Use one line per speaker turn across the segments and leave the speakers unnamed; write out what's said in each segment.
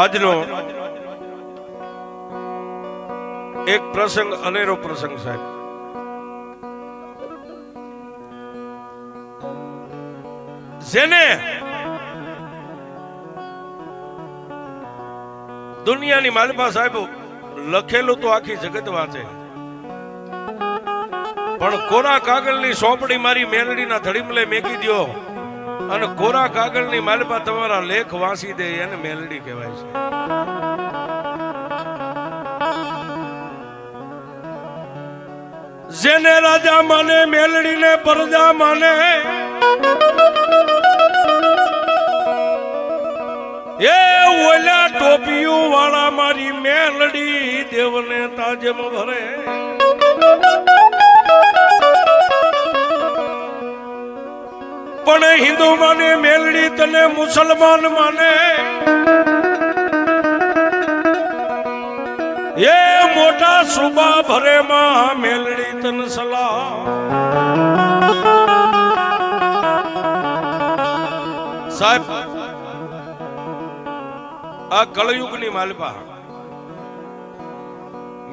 આજનો એક પ્રસંગ અનેરો પ્રસંગ સાહેબ. જેને દુનિયાની માલિપા સાહેબ લખેલું તો આખી જગત વાંચે, પણ કોરા કાગળની સોંપડી મારી મેલડીના ધડીમલે મેકી દ્યો અને કોરા કાગળની માલિપા તમારા લેખ વાંચી દે એને મેલડી કહેવાય છે. જેને રાજા માને મેલડીને પ્રજા માને, એ ઓલા ટોપિયું વાળા મારી મેલડી દેવને તાજમ ભરે. પણ હિન્દુ માને મેલડી તને મુસલમાન માને, એ મોટા સુબા ભરે માં મેલડી તન સલાહ. સાહેબ આ કળયુગની માલિપા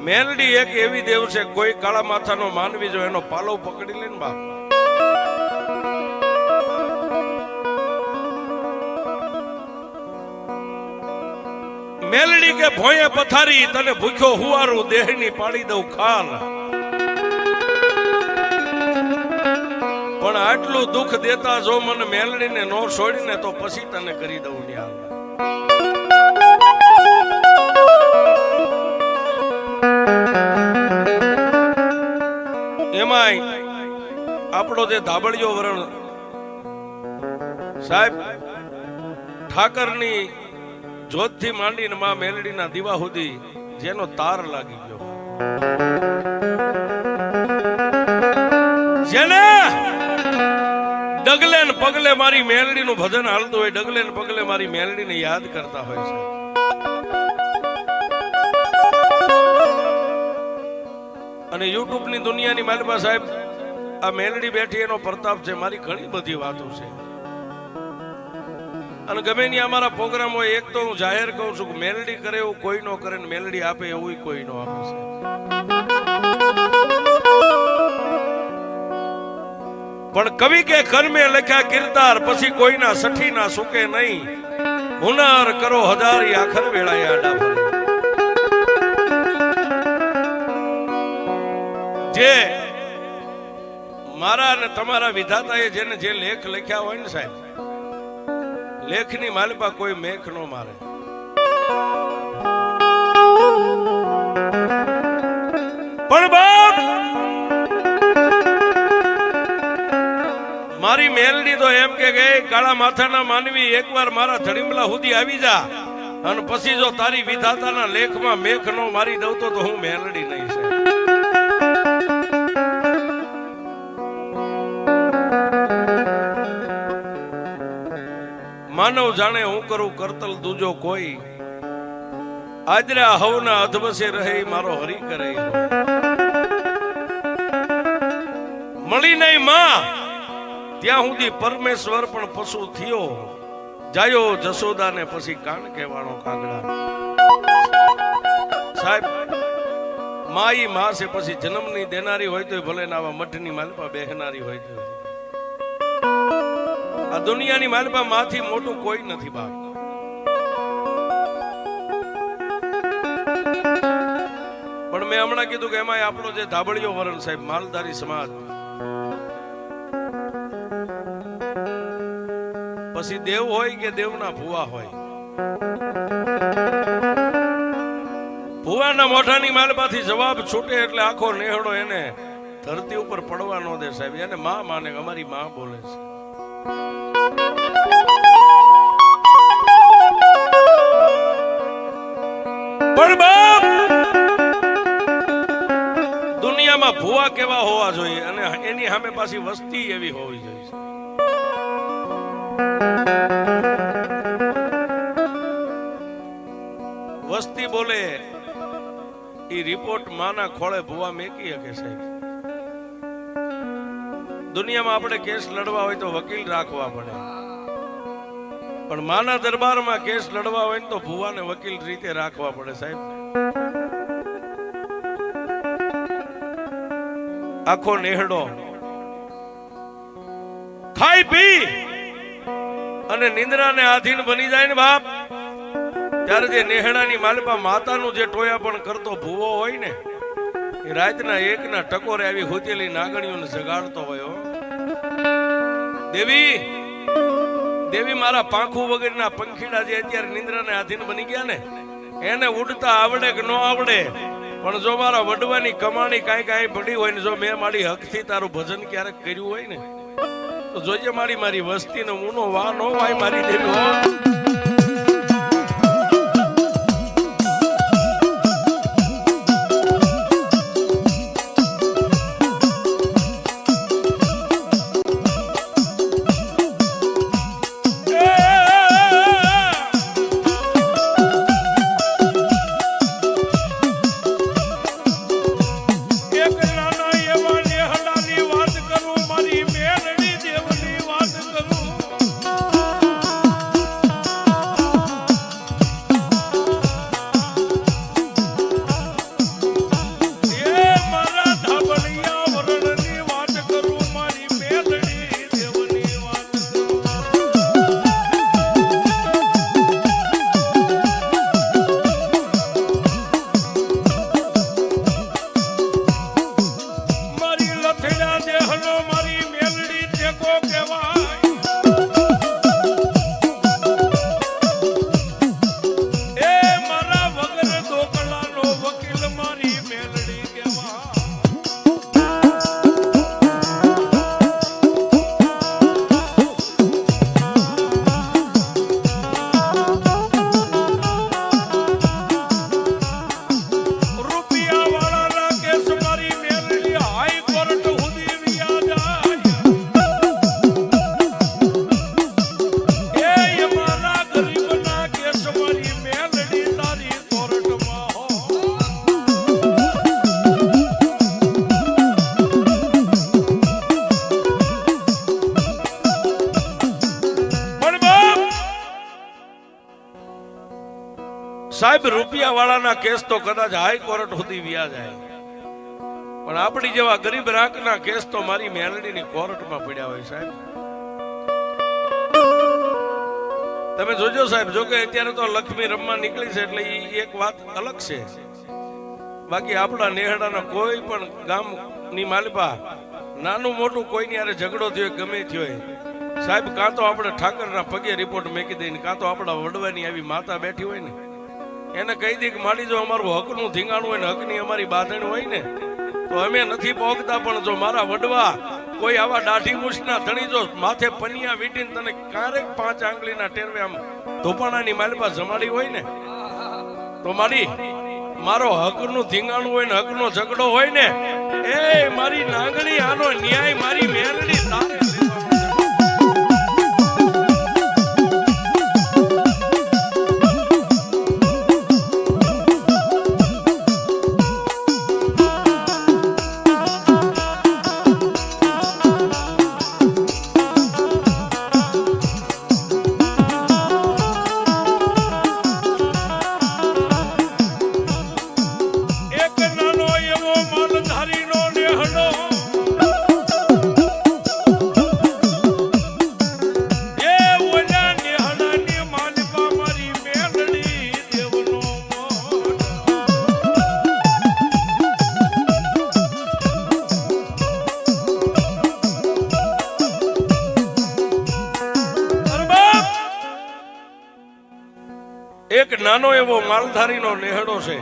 મેલડી એક એવી દેવ છે, કોઈ કાળા માથાનો માનવી જો એનો પાલવ પકડી લે ને બાપ, મેલડી કે ભોંયે પથારી તને ભૂખ્યો હુવારું દેહની પાડી દઉં ખાલ. પણ આટલું દુઃખ દેતા જો મને મેલડીને નો છોડીને તો પછી તને કરી દઉં ન્યાલ. એમાંય આપણો જે ધાબળિયો વરણ સાહેબ ઠાકરની જોતથી માંડીને માં મેલડીના દીવા સુધી જેનો તાર લાગી ગયો, જેને ડગલે ને પગલે મારી મેલડીનું ભજન હાલતું હોય, ડગલે ને પગલે મારી મેલડીને યાદ કરતા હોય છે. અને યુટ્યુબ ની દુનિયાની માલિપા સાહેબ આ મેલડી બેઠી એનો પ્રતાપ છે. મારી ઘણી બધી વાતો છે અને ગમે ની અમારા પ્રોગ્રામ હોય, એક તો હું જાહેર કહું છું કે મેલડી કરે એવું કોઈ નો કરે ને મેલડી આપે એવું કોઈ નો આપે છે. પણ કવિ કે કર્મે લખ્યા કિરદાર, પછી કોઈના સઠી ના સુકે નહીં. હુનર કરો હજારી આખર વેળાએ આડા ફરે. જે મારા અને તમારા વિધાતાએ જેને જે લેખ લખ્યા હોય ને સાહેબ, લેખની માલિપા કોઈ મેખ નો મારે. પણ બાપ મારી મેલડી તો એમ કે ગઈ કાળા માથાના માનવી એકવાર મારા ધડીમલા સુધી આવી જા, અને પછી જો તારી વિધાતાના લેખમાં મેખ નો મારી દઉં તો હું મેલડી નહીં છે. માનવ જાણે હું કરું કરતલ દૂજો કોઈ, આજરા હવના અધવસે રહે મારો હરી કરે. મળી નહીં માં ત્યાં સુધી પરમેશ્વર પણ પશુ થયો, જાયો જશોદા ને પછી કાન કહેવાનો કાગડા. સાહેબ માઈ માં છે, પછી જન્મની દેનારી હોય તો ભલે ને આવા મઠની માલિપા બેહનારી હોય તો. આ દુનિયાની માલિપા માંથી મોટું કોઈ નથી બાપ. પણ મેં હમણાં કીધું કે એમાં આપણો જે ધાબળિયો વરણ સાહેબ માલધારી સમાજ, પછી દેવ હોય કે દેવના ભુવા હોય, ભુવાના મોઢાની માલિપાથી જવાબ છૂટે એટલે આખો નેહડો એને ધરતી ઉપર પડવા ન દે સાહેબ. એને માં માને, અમારી માં બોલે છે. પણ બાપ દુનિયામાં ભુવા કેવા હોવા જોઈએ અને એની સામે પાછી વસ્તી એવી હોવી જોઈએ. વસ્તી બોલે એ રિપોર્ટ માના ખોળે ભુવા મેકી શકે સાહેબ. દુનિયામાં આપણે કેસ લડવા હોય તો વકીલ રાખવા પડે, પણ માના દરબારમાં કેસ લડવા હોય ને તો ભુવાને વકીલ રીતે રાખવા પડે સાહેબ. આખો નેહડો ખાઈ પી અને નિંદ્રાને આધીન બની જાય ને બાપ, ત્યારે જે નેહડાની માલપા માતાનું જે ટોયા પણ કરતો ભૂવો હોય ને, એ રાતના એકના ટકોરે આવી હોતેલી નાગણીઓને જગાડતો હોય. દેવી દેવી મારા પાંખું વગરના પંખીડા જે અત્યારે નિંદ્રાને આધીન બની ગયા ને, એને ઉડતા આવડે કે ન આવડે, પણ જો મારા વડવાની કમાણી કાંઈ કાંઈ પડી હોય ને, જો મેં મારી હકથી તારું ભજન ક્યારેક કર્યું હોય ને, તો જોજે મારી વસ્તીનો ઊનો વા નો વાય મારી દેવી હો. સાહેબ રૂપિયા વાળાના કેસ તો કદાચ હાઈકોર્ટ સુધી વ્યા જાય, પણ આપણી જેવા ગરીબ રાખના કેસ તો મારી મેલડીની કોર્ટમાં પડ્યા હોય સાહેબ. તમે જોજો સાહેબ, જો કે અત્યારે તો લક્ષ્મી રમવા નીકળી છે એટલે એક વાત અલગ છે, બાકી આપણા નેહડાના કોઈ પણ ગામની માલપા નાનું મોટું કોઈની યારે ઝઘડો થયો ગમે થયો સાહેબ, કાં તો આપણે ઠાકરના પગે રિપોર્ટ મેકી દઈને, કાં તો આપણા વડવાની આવી માતા બેઠી હોય ને એને કહી દે કે મારી જો અમારું હકનું ધીંગાણું હોય ને, હકની અમારી બાંધણ હોય ને, તો અમે નથી પોગતા, પણ જો મારા વડવા કોઈ આવા દાઢી મૂછના ધણી જો માથે પનિયા વીટીને તને ક્યારેક 5 આંગળીના ટેરવે આમ ધોપાણાની માલપા જમાડી હોય ને, તો મારો હકનું ધીંગાણું હોય ને, હકનો ઝઘડો હોય ને, એ મારી નાંગણી આનો ન્યાય મારી મેલડી તારે. એક નાનો એવો માલધારીનો નેહડો છે,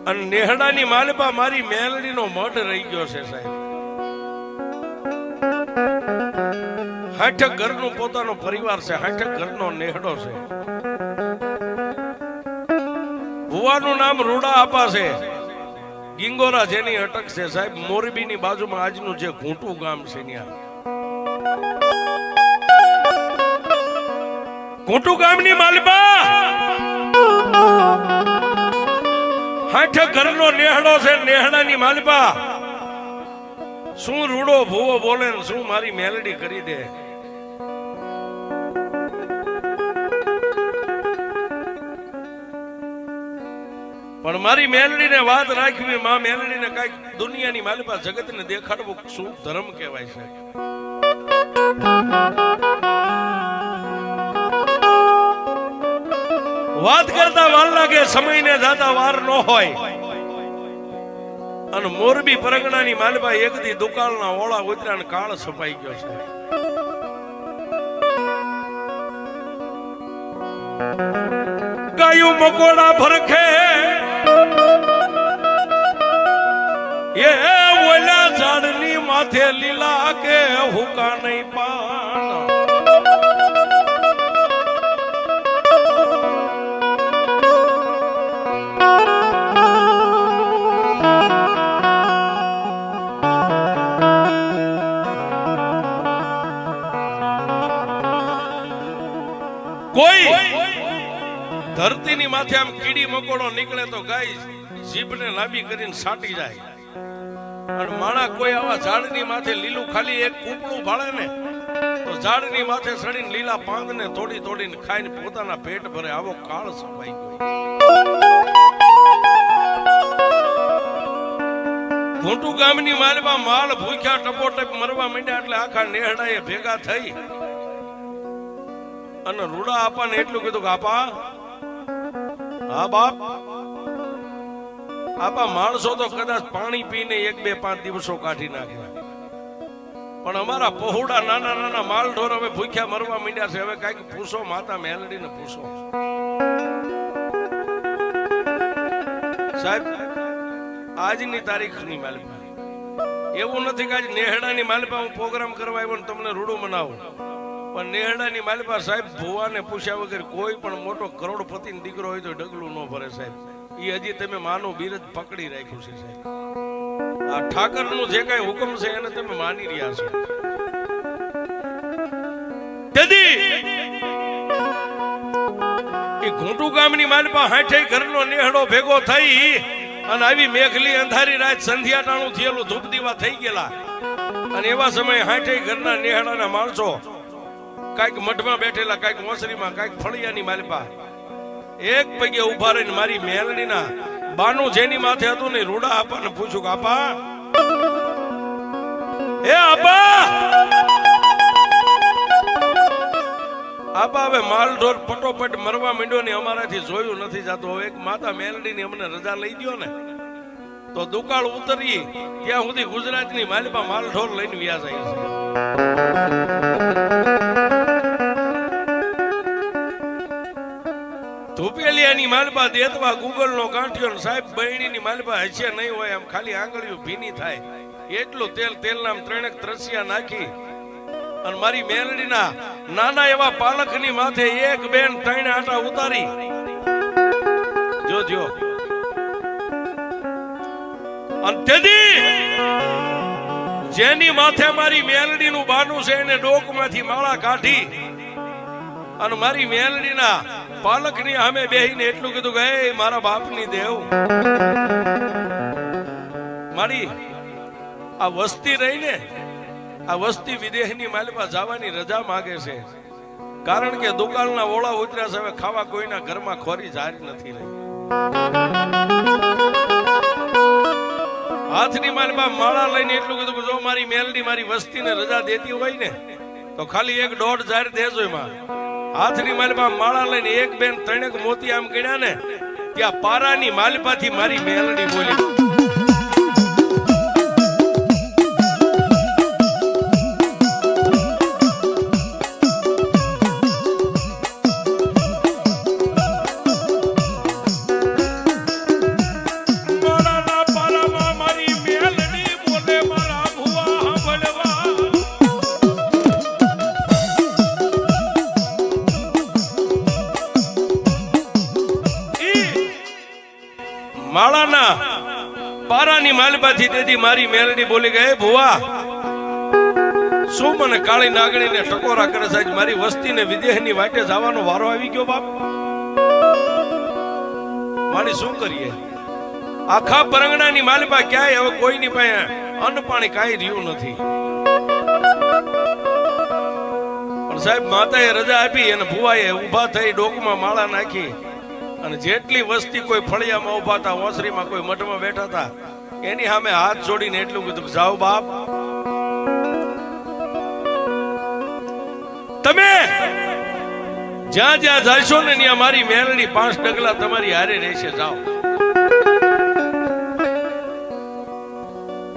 અને નેહડાની માલપા મારી મેલડીનો મઢ રહી ગયો છે સાહેબ. 60 ઘરનો પોતાનો પરિવાર છે, 60 ઘરનો નેહડો છે. ભુવાનું નામ રૂડા આપા છે, ગિંગોરા જેની અટક છે સાહેબ. મોરબીની બાજુમાં આજનું જે ઘૂંટું ગામ છે ત્યાં ઘૂંટુ ગામની માલપા 60 ઘરનો નેહડો છે. નેહડાની માલપા શું રૂડો ભૂવો બોલે ને શું મારી મેલડી કરી દે. પણ મારી મેલડીને વાત રાખવી, માં મેલડીને કઈક દુનિયાની માલિપા જગતને દેખાડવું શું ધર્મ કહેવાય છે. વાત કરતા વાર લાગે, સમયને જાતા વાર ન હોય. અને મોરબી પરગણાની માલિપા એક દી દુકાળના ઓળા ઉતર્યા કાળ સપાઈ ગયો છે. ગાયું મકોડા ભરખે એ ઓલા ઝાડની માથે લીલા કે હુકા નહીં પાન. કોઈ ધરતીની માથે આમ કીડી મકોડો નીકળે તો ગાય જીભને લાંબી કરીને સાટી જાય. અને માણા કોઈ આવા ઝાડની માથે લીલું ખાલી એક કૂપડું ભાળે ને તો ઝાડની માથે સડીને લીલા પાંદને તોડી તોડીને ખાઈને પોતાના પેટ ભરે. આવો કાળ સપાઈ ગયો. ઘૂંટુ ગામની માલમાં માલ ભૂખ્યા ટપોટપ મરવા માંડ્યા એટલે આખા નેહડાએ ભેગા થઈ અને રૂડા આપાને એટલું કીધું કે આપા, હા બાપ, આપા માણસો તો કદાચ પાણી પીને 1-2-5 દિવસો કાઢી નાખે, પણ અમારા પહોળા નાના નાના માલ ઢોર હવે ભૂખ્યા મરવા માંડ્યા છે. હવે કઈક પૂછો, માતા મેલડીને પૂછો. સાહેબ, આજની તારીખની માલિપા એવું નથી કે આજ નેહડાની માલિપા હું પ્રોગ્રામ કરવા આવ્યો ને તમને રૂડું મનાવું, પણ નેહડાની માલિપા સાહેબ ભુવાને પૂછ્યા વગર કોઈ પણ મોટો કરોડપતિ દીકરો હોય તો ડગલું ન ભરે સાહેબ. એ હજી તમે માનું બિરજ પકડી રાખ્યું છે સાહેબ. આ ઠાકરનું જે કઈ હુકમ છે એને તમે માની રહ્યા છો. એ ઘૂંટુ ગામની માલિપા 60 ઘરનો નેહડો ભેગો થઈ અને આવી મેઘલી અંધારી રાત સંધ્યા ટાણું થયેલું ધૂપ દીવા થઈ ગયેલા. અને એવા સમયે 60 ઘરના નેહડાના માણસો કાંઈક મઢમાં બેઠેલા, કાંઈક ઓસરીમાં, કાંઈક ફળિયાની માલિપા એક પગે ઉભા રહીને મારી મેલડીના બાનું જેની માથે હતું ને રૂડા આપાને પૂછ્યું કે આપા, એ આપા, આપા હવે માલઢોર પટોપટ મરવા માંડ્યો ને અમારાથી જોયું નથી જાતું. હવે એક માતા મેલડીની અમને રજા લઈ ગયો ને તો દુકાળ ઉતરી ત્યાં સુધી ગુજરાતની માલિપા માલઢોર લઈને વ્યા જાય છે. ધુપેલિયાની માલિપા દેતવા ગુગલ નો ગાંઠિયો સાહેબ બહેણીની માલિપા હશે નહીં હોય, આમ ખાલી આંગળીઓ ભીની થાય એટલું તેલના 3 ત્રસિયા નાખી અને મારી મેલડીના નાના એવા પાલકની માથે એક બેન 3 આટા ઉતારી જોજો. અને તેથી જેની માથે મારી મેલડીનું બાનું છે એને ડોકમાંથી માળા કાઢી અને મારી મેલડીના પાલકની સામે બેહીને એટલું કીધું કે એ મારા બાપની દેવ, મારી આ વસ્તી રહીને આ વસ્તી વિદેશની માલિપા જવાની રજા માંગે છે, કારણ કે દુકાળના ઓળા ઉતર્યા છે. હવે ખાવા કોઈના ઘરમાં ખોરી જારી નથી રહી. હાથની માલિપા માળા લઈને એટલું કીધું કે જો મારી મેલડી મારી વસ્તીને રજા દેતી હોય ને તો ખાલી 1-1.5 જાર દેજો. એમાં હાથની માલિપા માળા લઈને 1 બેન 3 મોતી આમ ગણ્યા ને ત્યાં પારાની માલિપાથી મારી મેલડી બોલી, માળાના પારાની માલિપાથી તેથી મારી મેલડી બોલી ગઈ, ભુવા શું મને કાળી નાગણીને ટકોરા કરે છે? મારી વસ્તીને વિદેહની વાટે જવાનો વારો આવી ગયો બાપ. મારી શું કરીએ? આખા પરંગણાની માલિપા ક્યાંય હવે કોઈની પાસે અન્ન પાણી કાંઈ રહ્યું નથી. પણ સાહેબ માતાએ રજા આપી અને ભુવાએ ઉભા થઈ ડોકમાં માળા નાખી અને જેટલી વસ્તી કોઈ ફળિયામાં ઉભા હતા, ઓસરીમાં કોઈ મઠમાં બેઠા હતા, એની સામે હાથ જોડીને એટલું કીધું, જાઓ બાપ, તમે જ્યાં જ્યાં જશો ને ત્યાં મારી મેલડી 5 ડગલા તમારી હારે રહેશે, જાઓ.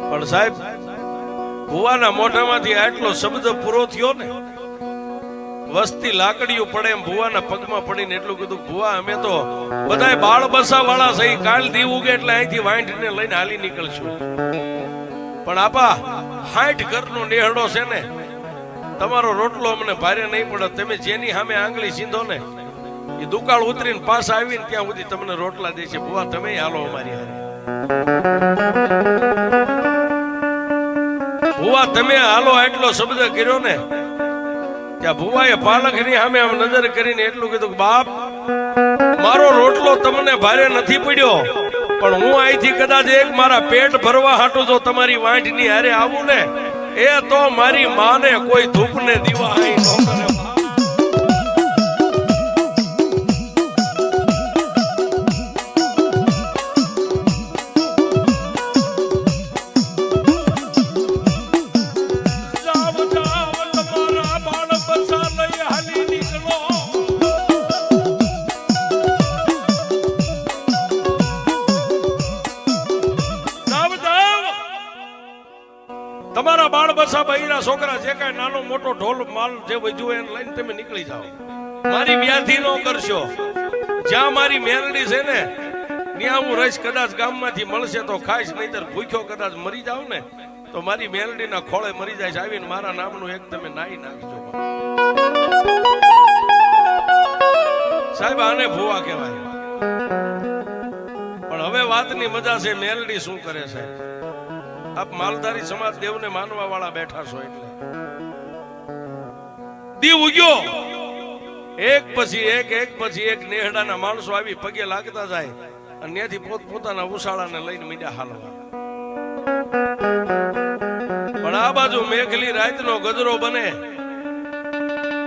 પણ સાહેબ, ભુવાના મોઢામાંથી આટલો શબ્દ પૂરો થયો ને, વસ્તી લાકડીઓ પડે એમ ભુવાના પગમાં પડીને એટલું કીધું, ભુવા અમે તો બધાય બાળ બસા વાળા સહી, કાલ દી ઉગે એટલે અહીંથી વાંઢને લઈને હાલી નીકળશું. પણ આપા 60 ઘરનો નેહડો છે ને, તમારો રોટલો અમને ભારે નહીં પડે. તમે જેની સામે આંગળી સીંધો ને એ દુકાળ ઉતરીને પાસ આવીને ત્યાં સુધી તમને રોટલા દેશે. ભુવા તમે હાલો અમારી હારે, ભુવા તમે હાલો આટલો શબ્દ કર્યો ને, ત્યાં ભુવાએ પાલખની સામે આમ નજર કરીને એટલું કીધું કે બાપ, મારો રોટલો તમને ભારે નથી પડ્યો, પણ હું અહીંથી કદાચ એક મારા પેટ ભરવા હાટું જો તમારી વાંઢની હારે આવું ને, એ તો મારી માને કોઈ ધૂપ ને દીવા અહીં ન કરે. તમારા બાળ બસા બૈરા છોકરા જે કઈ નાનો મોટો ઢોલ માલ જે વધ્યું એને લઈને તમે નીકળી જાઓ. મારી વ્યાધિ ન કરશો. જ્યાં મારી મેલડી છે ને ત્યાં હું રહીશ. કદાચ ગામમાંથી મળશે તો ખાઈશ, નહીતર ભૂખ્યો કદાચ મરી જાવ ને તો મારી મેલડીના ખોળે મરી જાય. આવીને મારા નામનું એક તમે નાઈ નાખજો. સાહેબ, આને ભુવા કહેવાય. પણ હવે વાતની મજા છે, મેલડી શું કરે છે. આપ માલધારી સમાજ દેવને માનવા વાળા બેઠા છો એટલે દી ઉગ્યો, એક પછી એક નેહડાના માણસો આવી પગે લાગતા જાય અને ત્યાંથી પોતાના ઉસાળાને લઈને મીંડા હાલવા. પણ આ બાજુ મેઘલી રાતનો ગજરો બને.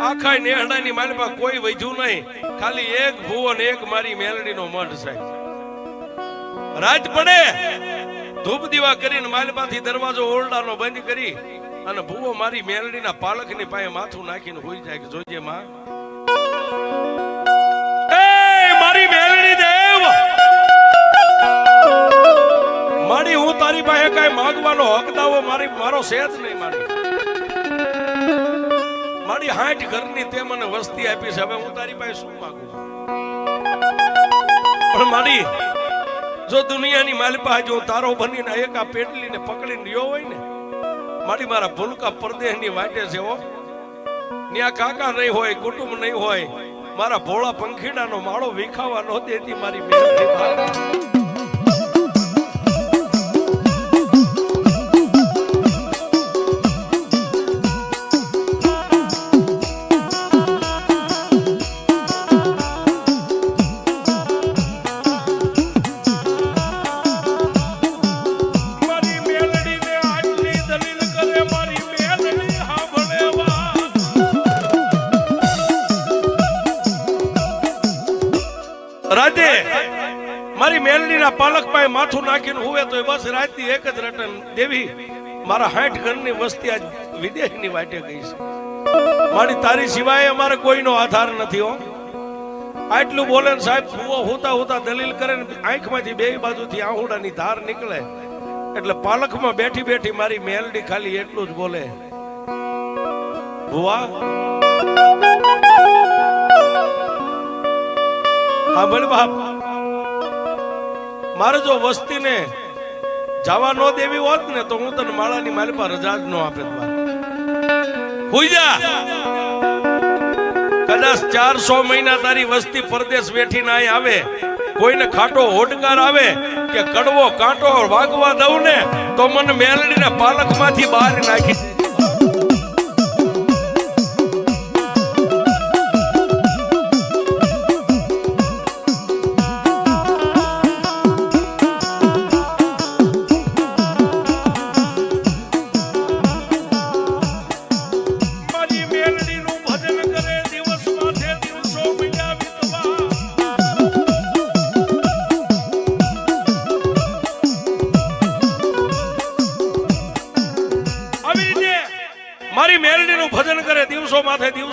આખા નેહડાની માલપા કોઈ વધ્યું નહીં, ખાલી એક ભુવો ને એક મારી મેલડીનો મઢ છે. રાત પડે, ધૂપ દીવા કરીને માલમાંથી દરવાજો ઓરડાનો બંધ કરી અને ભુવો મારી મેલડીના પાલખની પાસે માથું નાખીને હોઈ જાય કે જોજે માં, એ મારી મેલડી દેવ, મારી હું તારી પાસે કઈ માંગવાનો હક દાવો મારો સેજ નહીં. મારી 60 ઘરની તે મને વસ્તી આપી છે, હવે હું તારી પાસે શું માંગુ છું? પણ મારી જો દુનિયાની માલિપા જો તારો બનીને એક આ પેટલીને પકડીને રહ્યો હોય ને, મારી મારા ભૂલકા પરદેહની વાટે છે હો. ન્યા કાકા નહીં હોય, કુટુંબ નહીં હોય, મારા ભોળા પંખીડાનો માળો વિખાવા ન દેતી મારી મેલડી. રાતે મારી મેલડીના પાલક પાસે માથું નાખીને હુવે તો બસ રાતની એક જ રટન દેવી, મારા 60 ઘરની વસ્તી આજ વિદેશની વાટે ગઈ છે. મારી તારી સિવાય અમારે કોઈનો આધાર નથી હો. આટલું બોલે ને સાહેબ, ભુવો હોતા હોતા દલીલ કરે ને આંખમાંથી બે બાજુથી આહુડાની ધાર નીકળે એટલે પાલકમાં બેઠી બેઠી મારી મેલડી ખાલી એટલું જ બોલે, ભુવા હા ભલે બાપ, મારે જો વસ્તીને જવા ન દેવી હોત ને તો હું તને માળાની માલિપા રજા જ ન આપે. હુઈ જા. કદાચ 400 મહિના તારી વસ્તી પરદેશ બેઠી ના આવે, કોઈને ખાટો હોડકાર આવે કે કડવો કાંટો વાગવા દઉં ને તો મને મેલડીના પાલકમાંથી બહાર નાખી.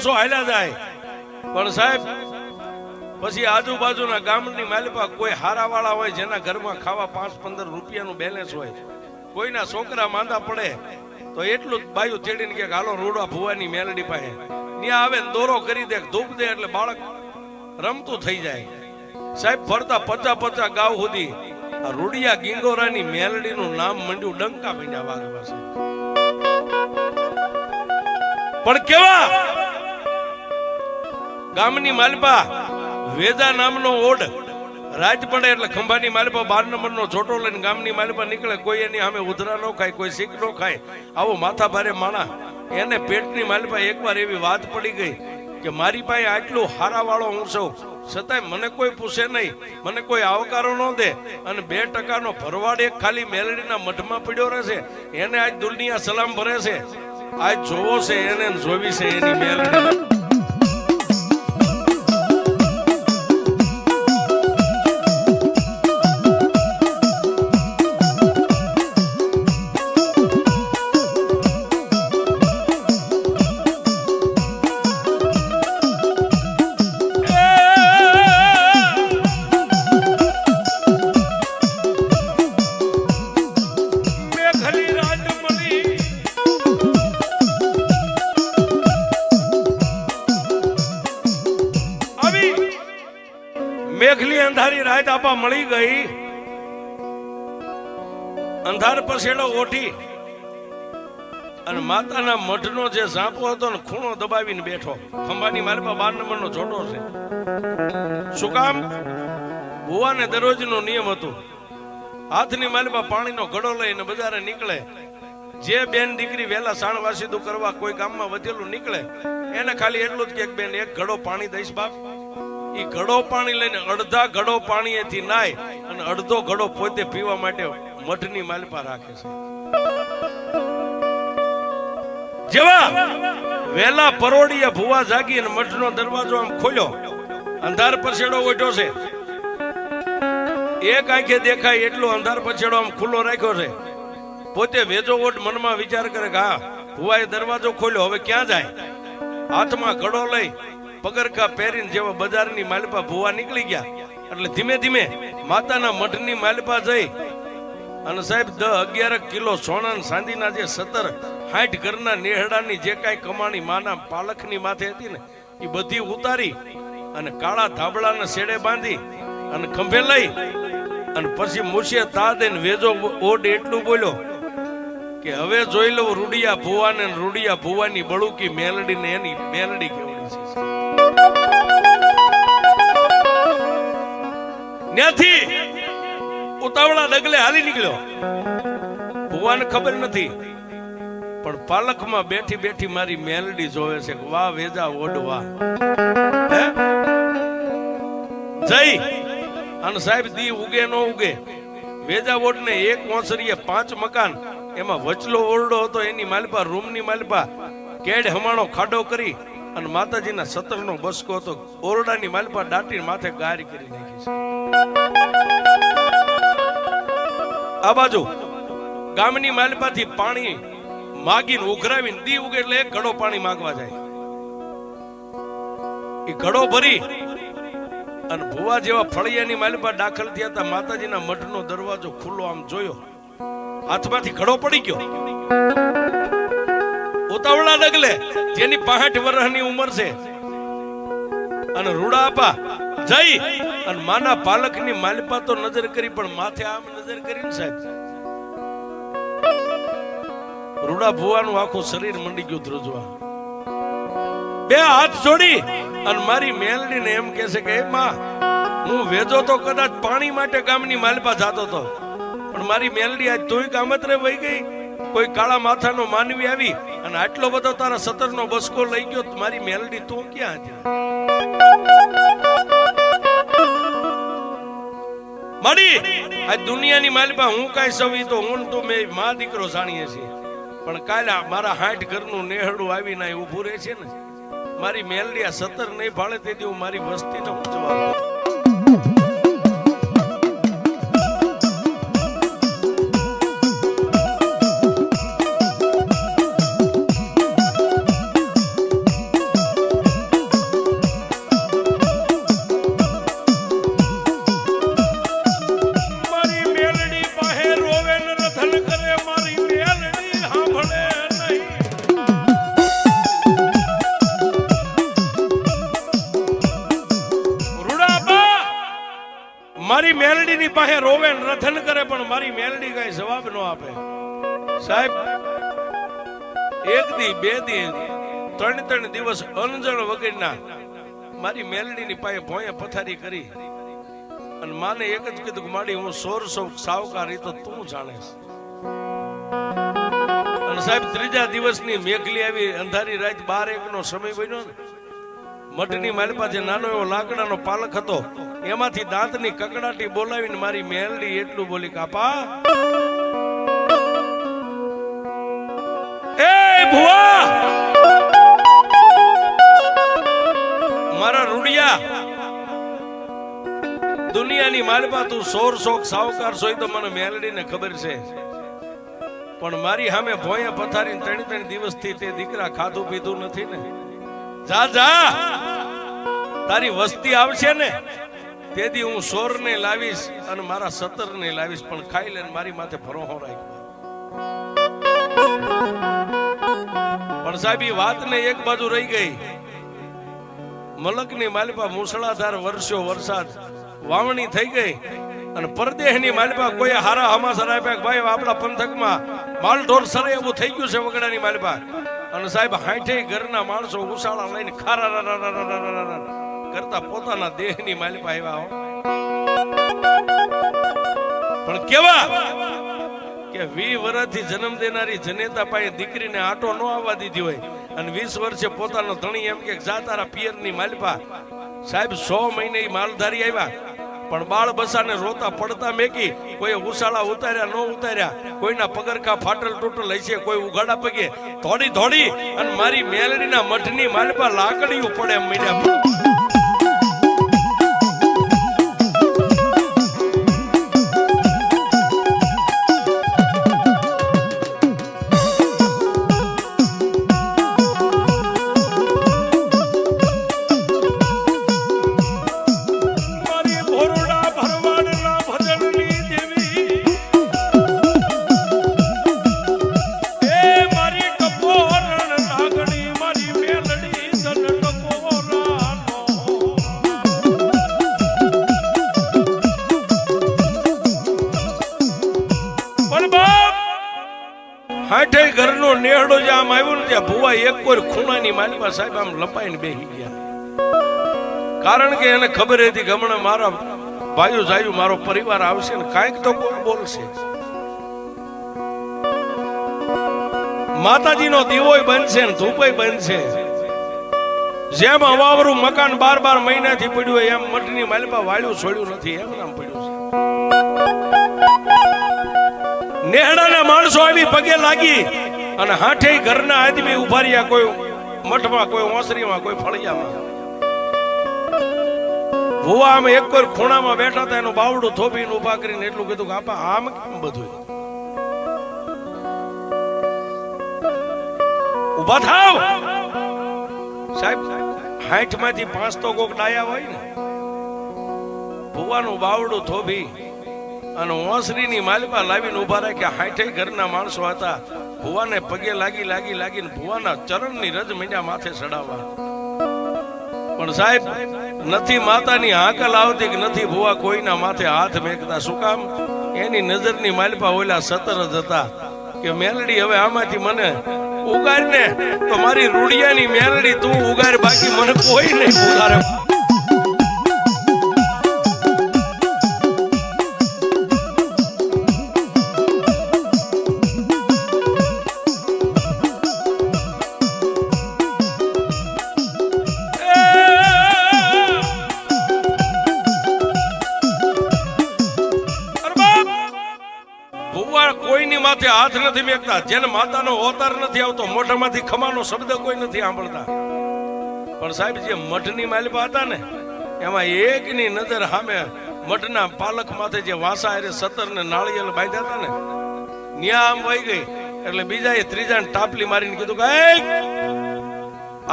વર્ષો હાલ્યા જાય પણ સાહેબ પછી આજુબાજુના ગામની માલિપા કોઈ હારાવાળા હોય જેના ઘરમાં ખાવા 5-15 રૂપિયાનું બેલેન્સ હોય, કોઈના છોકરા માંદા પડે તો એટલું જ બાયું તેડીને કે હાલો રૂડા ભુવાની મેલડી પાસે ત્યાં આવે ને દોરો કરી દે, ધૂપ દે એટલે બાળક રમતું થઈ જાય. સાહેબ ફરતા 50 ગાવ સુધી આ રૂડિયા ગીંગોરાની મેલડીનું નામ મંડ્યું ડંકા માંડ્યા વાગવા છે. પણ કેવા ગામની માલિપા વેદા નામનો ઓડ રાજ પડે એટલે ખંભાની માલિપા 12 નંબરનો છોટો લઈને ગામની માલિપા નીકળે. કોઈ એની સામે ઉધરા ન ખાય, કોઈ શીખ ન ખાય. આવો માથા ભારે માણા એને પેટની માલિપા એકવાર એવી વાત પડી ગઈ કે મારી પાસે આટલું હારાવાળો હું છું, છતાંય મને કોઈ પૂછે નહીં, મને કોઈ આવકારો ન દે, અને 2% ભરવાડ એક ખાલી મેલડીના મઠમાં પડ્યો રહેશે. એને આજ દુનિયા સલામ ભરે છે. આજ જોવો છે એને, જોવી છે એની મેલડી. મેઘલી અંધારી રાત આપા મળી ગઈ. અંધાર પછેડો ઓઠી અને માતાના મઢનો જે ઝાંપો હતો ને ખૂણો દબાવીને બેઠો. ખંભાની માલિપા 12 નંબરનો છોટો છે. શું કામ? ભુવાને દરરોજનો નિયમ હતું, હાથની માલિપા પાણીનો ઘડો લઈને બજારે નીકળે. જે બેન દીકરી વહેલા સાણવાસીદું કરવા કોઈ ગામમાં વધેલું નીકળે એને ખાલી એટલું જ કે બેન એક ઘડો પાણી દઈશ બાપ. એ ઘડો પાણી લઈને અડધા ઘડો પાણી એથી નાય અને અડધો ઘડો પોતે પીવા માટે મઠની માલિપા રાખે છે. જેવા વેલા પરોડીએ ભુવા જાગી અને મઠનો દરવાજો આમ ખોલ્યો. અંધાર પછેડો ઓઢ્યો છે, એક આંખે દેખાય એટલો અંધાર પછેડો આમ ખુલ્લો રાખ્યો છે. પોતે વેજો ઓઢ મનમાં વિચાર કરે કે હા ભુવાએ દરવાજો ખોલ્યો, હવે ક્યાં જાય? હાથમાં ઘડો લઈ પગરખા પહેરીને જેવા બજારની માલિપા ભુવા નીકળી ગયા. એટલે ધીમે ધીમે માતાના મઠની માલિપા જઈ અને સાહેબ 10-11 કિલો સોના ચાંદીના જે 70-60 ઘરના નેહડાની જે કાંઈ કમાણી માના પાલખની માથે હતી ને એ બધી ઉતારી અને કાળા ધાબળાને શેડે બાંધી અને ખંભે લઈ અને પછી મૂછે તા દઈને વેજો ઓઢ એટલું બોલ્યો કે હવે જોઈ લઉં રૂડિયા ભુવાને, રૂડિયા ભુવાની બળુકી મેલડીને એની મેલડી કેવડી છે. ત્યાંથી ઉતાવળા ડગલે હાલી નીકળ્યો. ભુવાને ખબર નથી પણ પાલખમાં બેઠી બેઠી મારી મેલડી જોવે છે. વાહ વેજા ઓઢ વાહ. જઈ અને સાહેબ દી ઉગે ન ઉગે વેજા ઓઢ ને એક ઓસરીએ 5 મકાન, એમાં વચલો ઓરડો હતો. એની માલિપા રૂમની માલિપા કેડ હમાણો ખાડો કરી અને માતાજીના 17નો બસકો હતો. ઓરડાની માલિપા દાટીને માથે ગારી કરી નાખી છે. આ બાજુ ગામની માલિપાથી પાણી માગીને ઉઘરાવીને દી ઉગે એટલે એક ઘડો પાણી માંગવા જાય. એ ઘડો ભરી અને ભુવા જેવા ફળિયાની માલિપા દાખલ થયા હતા. માતાજીના મઠનો દરવાજો ખુલ્લો આમ જોયો, હાથમાંથી ઘડો પડી ગયો. ઉતાવળા ડગલે જેની 65 વર્ષની ઉંમર છે અને રૂડા આપા જઈ અને માના પાલકની માલિપા તો નજર કરી પણ માથે આમ નજર કરીને સાહેબ રૂડા ભુવાનું આખું શરીર મંડી ગયું ધ્રુજવા. 2 હાથ જોડી અને મારી મેલડીને એમ કહે છે કે માં હું વેજો તો કદાચ પાણી માટે ગામની માલિપા જાતો હતો પણ મારી મેલડી આજ તું કામતરે વહી ગઈ. કોઈ કાળા માથાનો માનવી આવી અને આટલો બધો તારા 17નો બસકો લઈ ગયો. મારી મેલડી તું ક્યાં હતી? માડી આ દુનિયાની માલિપા હું કાંઈ સવી તો હું તો મેં મા દીકરો જાણીએ છીએ પણ કાલે મારા 60 ઘરનું નેહડું આવીને ઉભું રહે છે ને. મારી મેલડી આ 17 નહીં ભાળે તેથી હું મારી વસ્તીનો જવાબ મારી મેલડીની પાસે રોવે ને રથન કરે પણ મારી મેલડી કઈ જવાબ ન આપે. સાહેબ એક દી બે દી ત્રણ દિવસ અનજણ વગરના મારી મેલડીની પાસે ભોંયે પથારી કરી અને માને એક જ કીધું કે માડી હું 1600 સાવકારી તો તું જાણેશ. અને સાહેબ ત્રીજા દિવસની મેઘલી આવી અંધારી રાત 12-1 નો સમય બન્યો ને મઠની મારી પાસે નાનો એવો લાકડાનો પાલક હતો એમાંથી દાંતની કકડાટી બોલાવીને મારી મેલડી એટલું બોલી કાપા એ ભુવા મારા રૂડિયા દુનિયાની માલપા તું 1600 સાવકાર સોય તો મને મેલડીને ખબર છે પણ મારી સામે ભોંયે પથારીને 3 દિવસથી તે દીકરા ખાધું પીધું નથી ને. જા જા તારી વસ્તી આવશે ને તેથી હું 16 ને લાવીશ અને મારા 17 ને લાવીશ પણ ખાઈ લે મારી માથે ભરોહો રાખ. પણ સાહેબ એ વાતને એક બાજુ રહી ગઈ. મલકની માલિપા મુસળાધાર વર્ષો વરસાદ વાવણી થઈ ગઈ અને પરદેહની માલિપા કોઈ હારા હમાસર આપ્યા ભાઈ આપણા પંથકમાં માલઢોર સરે એવું થઈ ગયું છે વગડાની માલિપા. અને સાહેબ 60 ઘરના માણસો ઉસાળા લઈને ખારા કરતા પોતાના દેહની માલિપા આવ્યા. પણ કેવા કે 20 વર્ષથી જન્મ દેનારી જનેતા પાસે દીકરીને આટો ન આવવા દીધી હોય અને 20 વર્ષે પોતાનો ધણી એમ કે જા તારા પિયરની માલિપા. સાહેબ 100 મહિને માલધારી આવ્યા પણ બાળ બસાને રોતા પડતા મેકી કોઈ ઉસાળા ઉતાર્યા ન ઉતાર્યા કોઈના પગરખા ફાટલ તૂટલ હશે કોઈ ઉઘાડા પગે થોડી અને મારી મેલડીના મઠની માલિપા લાકડીઓ પડે એમ મીડ્યા. ઘરનો નેહડો જે આમ આવ્યો ને ત્યાં ભુવા એક કોઈ ખૂણાની માલિપા સાહેબ આમ લપાઈને બેસી ગયા. કારણ કે એને ખબર હતી કે હમણાં મારા ભાઈઓ જાયું મારો પરિવાર આવશે ને કાંઈક તો કોઈ બોલશે. માતાજીનો દીવોય બનશે ને ધૂપોય બનશે. જેમ અવાવરું મકાન 12 મહિનાથી પડ્યું હોય એમ મઠની માલિપા વાળ્યું છોડ્યું નથી એમ નામ પડ્યું છે. નેહડાના માણસો આવી પગે લાગી અને 60 ઘરના આદમી ઉભા રહ્યા કોઈ મઠમાં કોઈ ઓસરીમાં કોઈ ફળિયામાં. ભુવા આમ એક કોઈ ખૂણામાં બેઠા હતા એનું બાવડું થોભીને ઉભા કરીને એટલું કીધું કે આપા આમ કેમ બધું ઉભા થાવ. સાહેબ 60 માંથી 5 તો કોક ડાયા હોય ને. ભુવાનું બાવડું થોભી અને ઓસરીની માલિપા લાવીને ઉભા રાખ્યા. 60 ઘરના માણસો હતા. ભુવાને પગે લાગીને ભુવાના ચરણની રજ મીંડ્યા માથે ચડાવવા. પણ સાહેબ નથી માતાની હાકલ આવતી કે નથી ભુવા કોઈના માથે હાથ મેકતા. શું કામ? એની નજરની માલિપા ઓલા 17 જ હતા કે મેલડી હવે આમાંથી મને ઉગાર ને તો મારી રૂડિયાની મેલડી તું ઉગાર બાકી મને કોઈ નહીં ઉગારે. કોઈની માથે હાથ નથી મેકતા. જેને માતાનો અવતાર નથી આવતો મોઢામાંથી ખમાનો શબ્દ કોઈ નથી સાંભળતા. પણ સાહેબ જે મઠની માલિપા હતા ને એમાં એકની નજર સામે મઠના પાલક માથે જે વાસા અરે 17 ને નાળિયેર બાંધ્યા હતા ને ન્યા આમ વહી ગઈ એટલે બીજાએ ત્રીજાને ટાપલી મારીને કીધું કે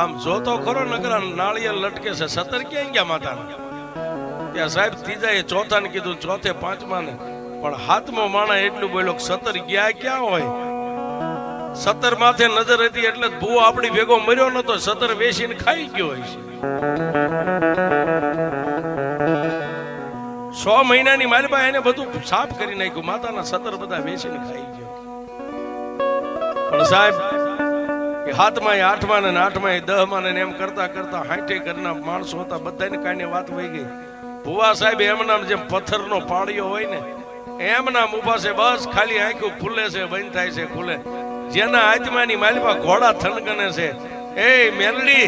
આમ જોતો ખરો નકરા નાળિયેર લટકે છે 17 ક્યાં ગયા માતાના. ત્યાં સાહેબ ત્રીજાએ ચોથાને કીધું ચોથે પાંચમા ને પણ હાથમાં માણા એટલું બોલ્યો 17 ગયા ક્યાં હોય. 17 માથે નજર હતી એટલે ભૂવો આપણી ભેગો મર્યો નતો. 17 વેચીને ખાઈ ગયો હોય છે. 6 મહિનાની માલપા એને બધું સાફ કરી નાખ્યું, માતાના સતર બધા વેચીને ખાઈ ગયો. પણ સાહેબ એ 7માં 8માં ને 8માં 10માં ને એમ કરતા કરતા 60 ઘરના માણસો હતા, બધાને કાંઈ વાત વહી ગઈ. ભુવા સાહેબ એમના જેમ પથ્થરનો પાળિયો હોય ને એમના ઉભા છે, બસ ખાલી આંખું ખુલે છે, બંધ થાય છે, ખુલે. જેના આત્માની માલપા ઘોડા થનગને છે. એ મેલડી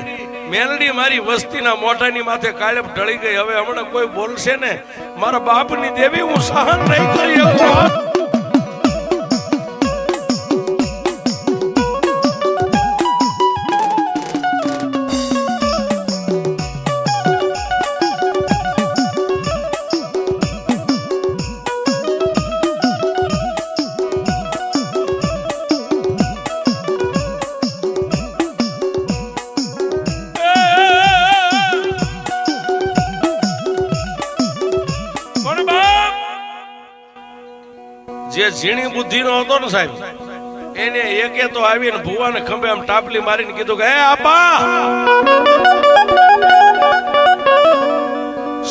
મેલડી મારી વસ્તીના મોઢાની માથે કાળપ ઢળી ગઈ. હવે હમણાં કોઈ બોલશે ને મારા બાપની દેવી હું સહન નહીં કરી શકું. જે ઝીણી બુદ્ધિનો હતો ને સાહેબ, એને એકે તો આવીને ભુવાને ખંભે આમ ટાપલી મારીને કીધું કે હે આપા,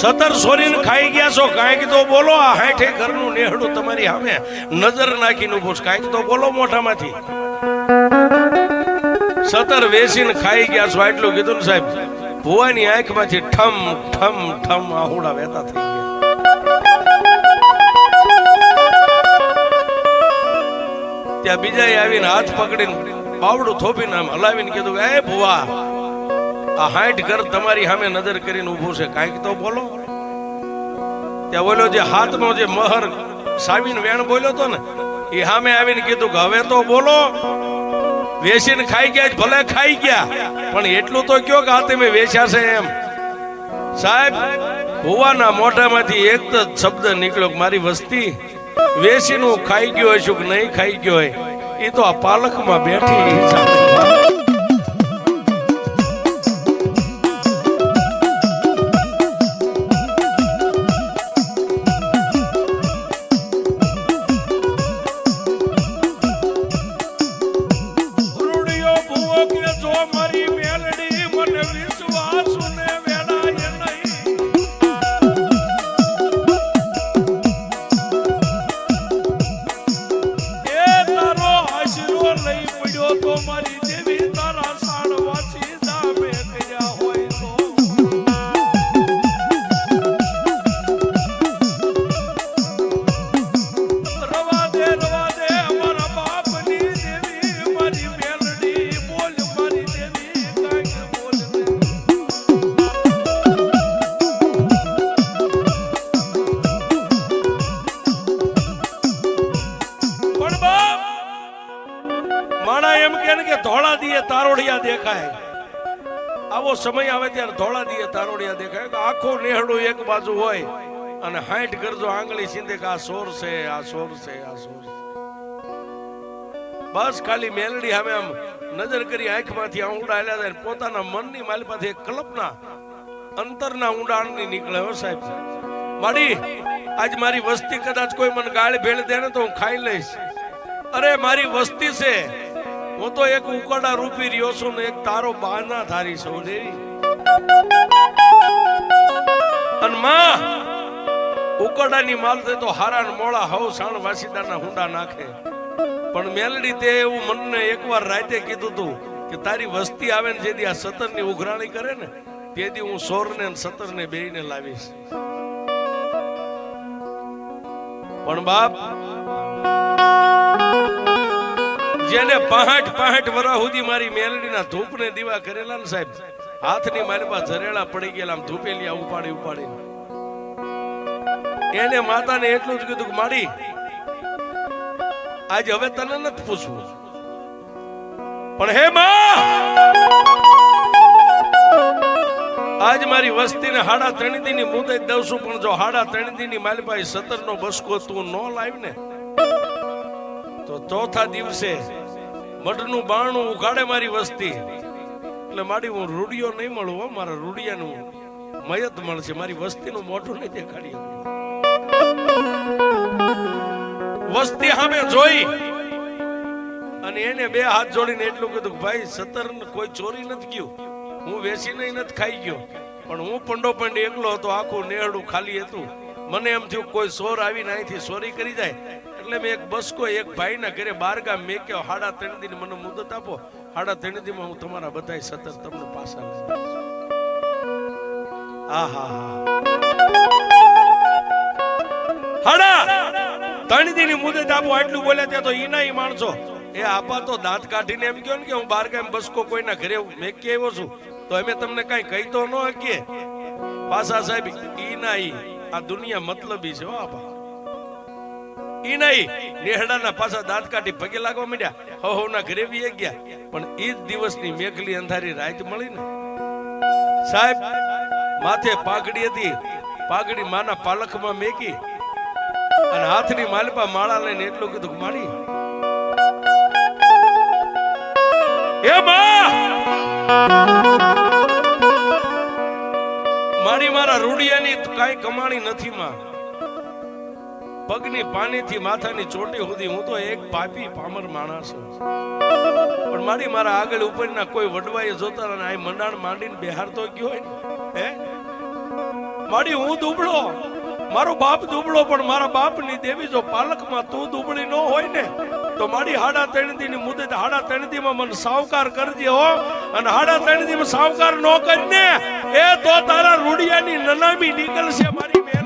સતર સોરીને ખાઈ ગયા છો, કાંઈક તો બોલો. આ 60 ઘરનું નેહડું તમારી સામે નજર નાખીને ઉભો છે, કાંઈક તો બોલો મોઢામાંથી. સતર વેસીને ખાઈ ગયા છો આટલું કીધું ને સાહેબ, ભુવાની આંખમાંથી ઠમ ઠમ ઠમ આહુડા વહેતા થઈ ગયા. ત્યાં બીજા આવીને હાથ પકડીને બાવડું થોપીને આમ હલાવીને કીધું કે એ ભુવા, આ 60 ઘર તમારી સામે નજર કરીને ઉભું છે, કાંઈક તો બોલો. ત્યાં બોલ્યો જે હાથમાં જે મહર સાવીને વેણ બોલ્યો હતો ને એ સામે આવીને કીધું કે હવે તો બોલો. વેચીને ખાઈ ગયા, ભલે ખાઈ ગયા, પણ એટલું તો કયો કે આ તમે વેચ્યા છે એમ. સાહેબ ભુવાના મોઢામાંથી એક જ શબ્દ નીકળ્યો કે મારી વસ્તી વેસીનું ખાઈ ગયો હોય શું કે નહીં ખાઈ ગયો હોય, એ તો આ પાલખમાં બેઠી. રૂડિયો ભુવો કે જો મારી મેલડી મને વિશ્વાસ ને વેડાય નહીં. લઈ પડ્યો તો મારી દેવી તારા સાડવાથી દામે કર્યા હોય તો. રવા દે અમારા બાપની દેવી મારી મેલડી, બોલ મારી દેવી કાંઈક બોલ. પણ બાપ માણા એમ કે ધોળા દીએ તારોડિયા દેખાય. આવો સમય આવે ત્યારે ધોળા દીએ તારોડિયા દેખાય કે આખું નેહડું એક બાજુ હોય અને 60 ગરજો આંગળી સીધે કે આ સોર છે, આ સોર છે, આ સોર છે. બસ ખાલી મેલડી હવે આમ નજર કરી આંખમાંથી ઊંડા હાલ્યા જાય, પોતાના મનની માલપાથી એક કલ્પના અંતરના ઊંડાણની નીકળે. હો સાહેબ માડી, આજ મારી વસ્તી કદાચ કોઈ મને ગાળ ભેળ દે ને તો હું ખાઈ લઈશ. અરે મારી વસ્તી છે, હું તો એક ઉકરડા રૂપી રહ્યો છું ને એક તારો બાના ધારી છું દેવી. અને માં ઉકરડાની માલતે તો હારા ને મોળા હવ સાણ વાસીદાના હુંડા નાખે. પણ મેલડી તે એવું મનને એકવાર રાતે કીધું તું કે તારી વસ્તી આવે ને જેદી આ સતરની ઉઘરાણી કરે ને તેથી હું સોરને ને સતરને બેયને લાવીશ. પણ બાપ જેને 65 વર્ષ સુધી મારી મેલડીના ધૂપને દીવા કરેલા ને સાહેબ, હાથની મારી પાસે ઝરેલા પડી ગયેલા આમ ધૂપેલિયા ઉપાડી ઉપાડીને, એને માતાને એટલું જ કીધું કે માડી આજ હવે તને નથી પૂછવું, પણ હે માં આજ મારી વસ્તીને 3.5 દીની મુદત દઉં છું, પણ જો 3.5 દીની મારી પાસે 17 નો બસકો તું ન લાવી ને તો ચોથા દિવસે મઢનું બાણું ઉઘાડે મારી વસ્તી. એટલે મારી હું રૂડિયો નહીં મળું હો, મારા રૂડિયાનું મયત મળશે, મારી વસ્તીનું મોઢું નહીં દેખાડી. વસ્તી સામે જોઈ અને એને 2 હાથ જોડીને એટલું કીધું ભાઈ 17 કોઈ ચોરી નથી ગયું, હું વેચીને નથી ખાઈ ગયો, પણ હું પંડો પંડ એકલો હતો, આખું નેહડું ખાલી હતું, મને એમ થયું કોઈ સોર આવીને અહીંથી ચોરી કરી જાય, એટલે મેં એક બસકો એક ભાઈના ઘરે બારગામ મેક્યો. 3.5 દી મને મુદત આપો, 3.5 દીમાં હું તમારા બધા 17 તમને પાછા લઈ. આહા 3 દીની મુદત આપો આટલું બોલ્યા ત્યાં તો ઈના ઈ માણસો એ આપા તો દાંત કાઢીને એમ કહ્યું ને કે હું બારગામ બસકો કોઈના ઘરે મેકી આવ્યો છું, તો અમે તમને કઈ કહી તો ન શકીએ. પાછા સાહેબ ઈ ના ઈ આ દુનિયા મતલબી છે. આપા ઈ નહીં નેહડાના પાછા દાંત કાઢી પગે લાગવા માંડ્યા. હવના ઘરે બી ગયા. પણ એ જ દિવસની મેઘલી અંધારી રાત મળી ને સાહેબ, માથે પાઘડી હતી, પાઘડી માના પાલખમાં મેકી અને હાથની માલપા માળા લઈને એટલું કીધું માડી એ મારી મારા રૂડિયાની કઈ કમાણી નથી માં. પગની પાણીથી માથાની ચોટી સુધી હું તો એક પાપી પામર માણસ છું. પણ મારી મારા આગળ ઉપરના કોઈ વડવાએ જોતા અને આ મંડાણ માંડીને બેહારતો ગયો હોય ને, હે મારી હું દુબળો, મારો બાપ દુબળો, પણ મારા બાપની દેવી જો પાલકમાં તું દુબળી ન હોય ને તો મારી 3.5 દીની મુદત 3.5 દીમાં મને સાવકાર કરજે હો. અને 3.5 દીમાં સાવકાર ન કરીને એ તો તારા રૂડિયાની નનામી નીકળશે મારી મેલડી.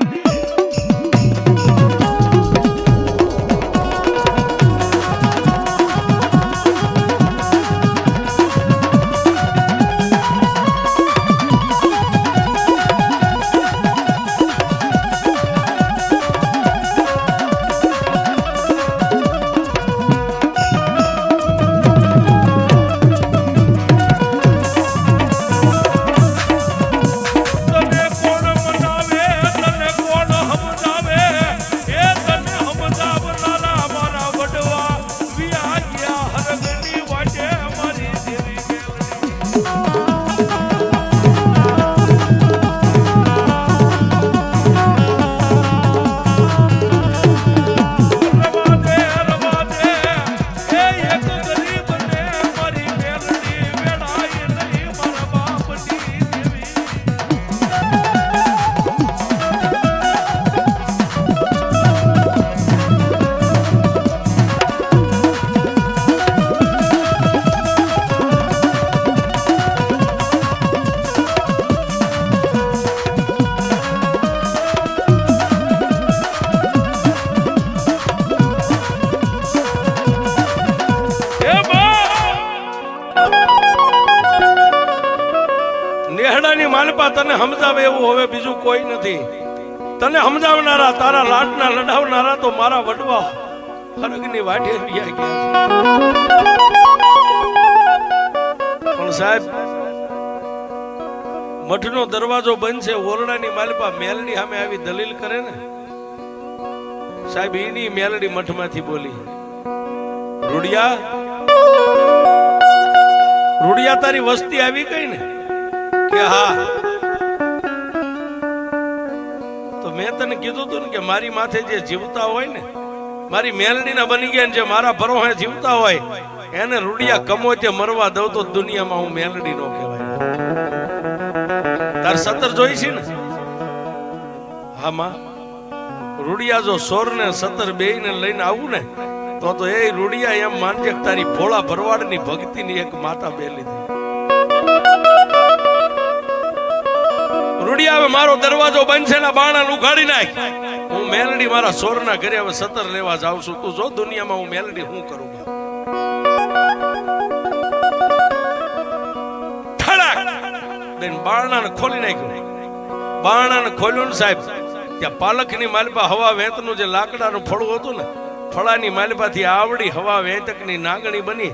માલપા તને સમજાવે એવું હવે બીજું કોઈ નથી. તને સમજાવનારા, તારા લાડના લડાવનારા તો મારા વડવા હરગની વાટે રહ્યા ગયા. પણ સાહેબ મઠનો દરવાજો બંધ છે, ઓરડાની માલપા મેલડી સામે આવી દલીલ કરે ને સાહેબ, એની મેલડી મઠમાંથી બોલી, રૂડિયા રૂડિયા તારી વસ્તી આવી ગઈ ને કે હા, તો મેં તને કીધું હતું ને કે મારી માથે જે જીવતા હોય ને, મારી મેલડીના બની ગયા જે મારા ભરોહે જીવતા હોય એને રૂડિયા કમો તે મરવા દઉં તો દુનિયામાં હું મેલડી નો કહેવાય. તાર 17 જોઈ છે ને? હા માં, રૂડિયા જો 16 ને 17 બેયને લઈને આવું ને તો એ રૂડિયા એમ માનજે કે તારી ભોળા ભરવાડની ભક્તિની એક માતા બેલી હતી. રૂડિયા હવે મારો દરવાજો બંધ છે ને બાણા ઉઘાડી નાખ. હું મેલડી મારા સોરના ઘરે હવે 17 લેવા જાઉં છું. તું જો દુનિયામાં હું મેલડી હું કરું. બારણાને ખોલી નાખ્યું. બારણાને ખોલ્યું ને સાહેબ, ત્યાં પાલખની માલપા હવા વેંતનું જે લાકડાનું ફળું હતું ને, ફળાની માલપાથી આવડી હવા વેંતકની નાગણી બની,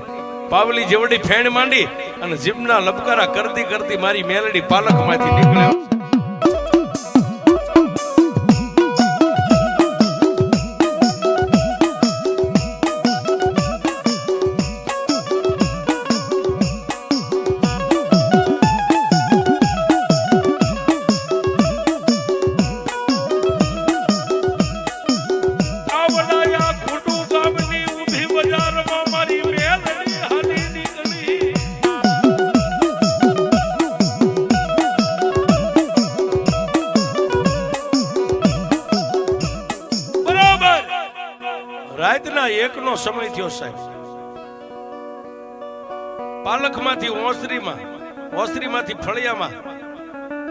પાવલી જેવડી ફેણ માંડી અને જીભના લબકારા કરતી કરતી મારી મેલડી પાલખમાંથી નીકળ્યો. રાતના 1નો સમય થયો સાહેબ. પાલખમાંથી ઓસરીમાંથી ફળિયામાં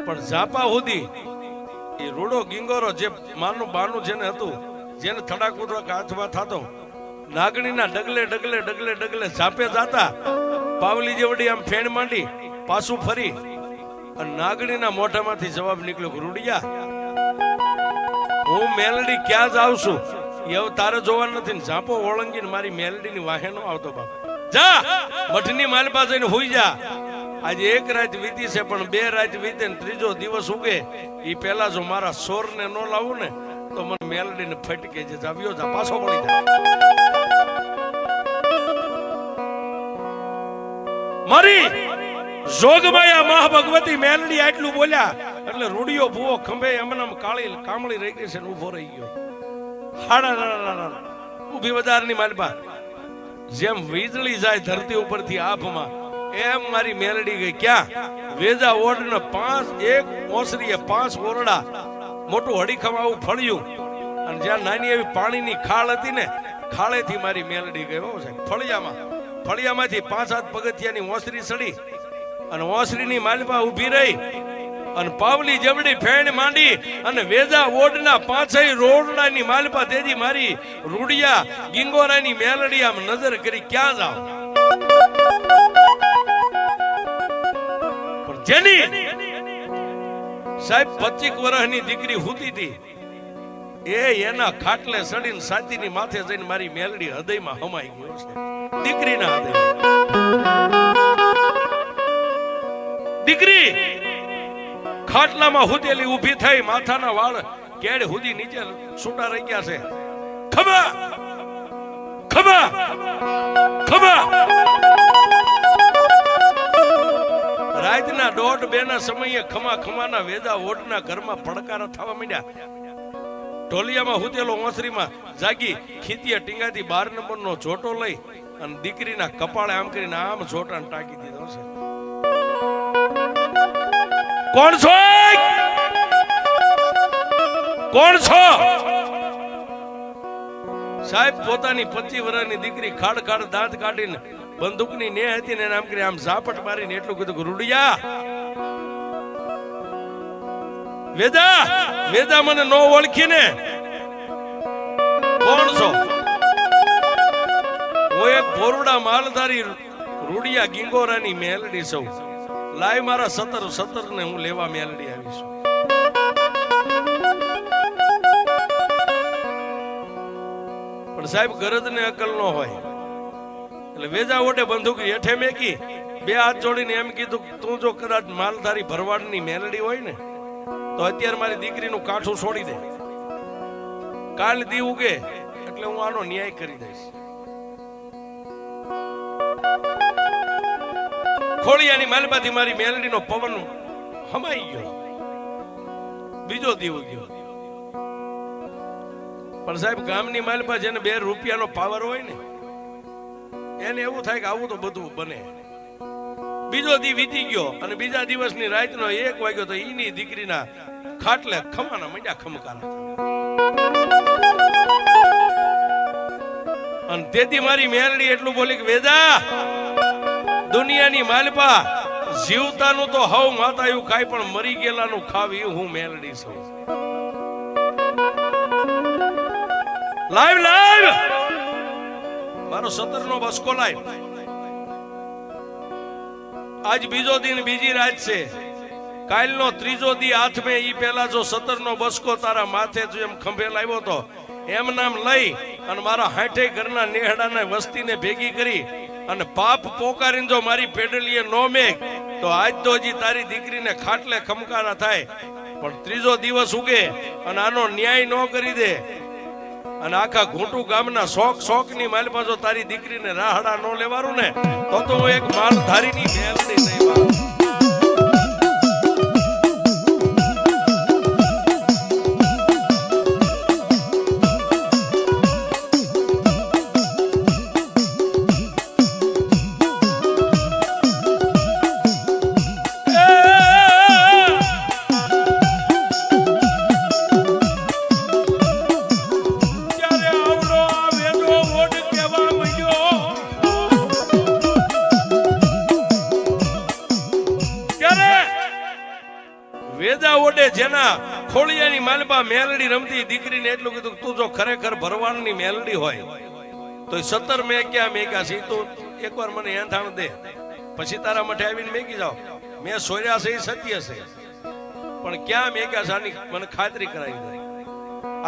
પણ ઝાપા સુધી એ રૂડો ગીંગોરો જે માનું બાનું જેને હતું, જેને થડાકુડો હાથમાં થતો, નાગણીના ડગલે ઝાપે જાતા પાવલી જેવડી આમ ફેણ માંડી પાછું ફરી અને નાગણીના મોઢામાંથી જવાબ નીકળ્યો, રૂડિયા હું મેલડી ક્યાં જાઉં છું એવું તારે જોવા નથી. ઝાપો ઓળંગીને મારી મેલડીની વાહે નો આવતો બાપ. જા મઠની માલપા જઈને હોઈ જા. આજે 1 રાત વીતી છે પણ 2 રાત વીતે ને 3જો દિવસ ઉગે એ પેલા જો મારા સોર ને નો લાવું ને તો મને મેલડી ને ફટકે જે જાવ્યો જા પાછો પડી જાય. મારી જોગમાયા મહાભગવતી મેલડી આટલું બોલ્યા એટલે રૂડિયો ભૂવો ખંભે એમનામ કામળી રહી ગઈ છે ને ઉભો રહી ગયો. ઉભી બજારની માલપા જેમ વીજળી જાય ધરતી ઉપરથી આભમાં એમ મારી મેલડી ગઈ. ક્યાં? વેજા ઓઢને 1 ઓસરીએ 5 ઓરડા મોટું હડીખમ આવું ફળ્યું અને જ્યાં નાની એવી પાણીની ખાળ હતી ને ખાળેથી મારી મેલડી ગઈ. ફળિયામાંથી 5 હાથ પગથિયાની ઓસરી ચડી અને ઓસરીની માલપા ઊભી રહી અને પાવલી જબડી ફેણ માંડી અને વેજા ઓઢના 5 રોડડાની માલપા તેજી મારી રૂડિયા ગિંગોરાની મેલડી આમ નજર કરી ક્યાં જાવ. જેની સાહેબ 25 વર્ષની દીકરી હુતી હતી એના ખાટલે સડીને સાતીની માથે જઈને મારી મેલડી હૃદયમાં હમાઈ ગયો છે. દીકરીના હૃદય દીકરી ખાટલામાં હુતેલી ઊભી થઈ માથાના વાળ કેડ હુદી નીચે છૂટા રહી ગયા છે. ખબા ખબા ખબા. રાતના 1:30 ના સમયે ખમાના વેદા ઓઢના ઘરમાં પડકારા થવા માંડ્યા. ઢોલિયામાં હુતેલો ઓસરીમાં જાગી ખીતીએ ટીંગાથી 12 નંબરનો જોટો લઈ અને દીકરીના કપાળે આમ કરીને આમ જોટાને ટાંકી દીધો છે. કોણ છો? કોણ છો? સાહેબ પોતાની 25 વર્ષની દીકરી ખાડ દાંત કાઢીને બંદૂકની ને હતી ને આમ કરી આમ ઝાપટ મારીને એટલું કીધું, રૂડિયા વેદા મને નો ઓળખીને કોણ છો? હું એક ભોરડા માલધારી રૂડિયા ગિંગોરાની મેલડી છું. લાય મારા 17 ને હું લેવા મેલડી આવી છું. પણ સાહેબ ગરજ ને અકલ નો હોય એટલે વેજા ઓઢે બંદૂક હેઠે મેકી 2 હાથ જોડીને એમ કીધું, તું જો કદાચ માલધારી ભરવાડની મેલડી હોય ને તો અત્યારે મારી દીકરીનું કાઠું છોડી દે. કાલ દી ઉગે એટલે હું આનો ન્યાય કરી દઈશ. ખોડિયાની માલપાથી મારી મેલડીનો પવન હમાઈ ગયો. બીજો દીવ ગયો. પણ સાહેબ ગામની માલપા જેને 2 રૂપિયાનો પાવર હોય ને એને એવું થાય કે આવું તો બધું બને. બીજો દી વીતી ગયો અને બીજા દિવસની રાતનો 1 વાગ્યો તો ઈની દીકરીના ખાટલે ખમાના મંડ્યા ખમકારા. અને તેથી મારી મેલડી એટલું બોલી કે વેદા દુનિયાની માલપા જીવતાનું તો હવ માતાયું ખાય પણ મરી ગયેલાનું ખાવી હું મેલડી છું. લાઈવ મારો 17 નો બસકો લાઈવ. આજ બીજો દિન બીજી રાત છે. કાલનો 3જો દી હાથમે ઈ પહેલા જો 17 નો બસકો તારા માથે જો એમ ખંભે લાવ્યો તો એમ નામ લઈ અને મારા 60 ઘરના નેહડાને વસ્તીને ભેગી કરી અને પાપ પોકારીને જો મારી પેડલીએ નો મેઘ તો આજ તો હજી તારી દીકરીને ખાટલે ખમકારા થાય. પણ 3જો દિવસ ઉગે અને આનો ન્યાય નો કરી દે અને આખા ઘૂંટું ગામના શોકની માલમાં જો તારી દીકરીને રાહડા નો લેવારું ને તો હું એક માલધારીની મેલડી નહીં વાળું. વેદો ખોળિયાની માલપા મેલડી રમતી દીકરીને એટલું કીધું તું જો ખરેખર ભરવાડની મેલડી હોય તો 17 મેં ક્યાં મેગ્યા છે તું એકવાર મને એંધાણ દે પછી તારા મઠે આવીને મેગી જાઓ મેં સોર્યા છે એ સત્ય છે પણ ક્યાં મેગ્યા છે આની મને ખાતરી કરાવી દે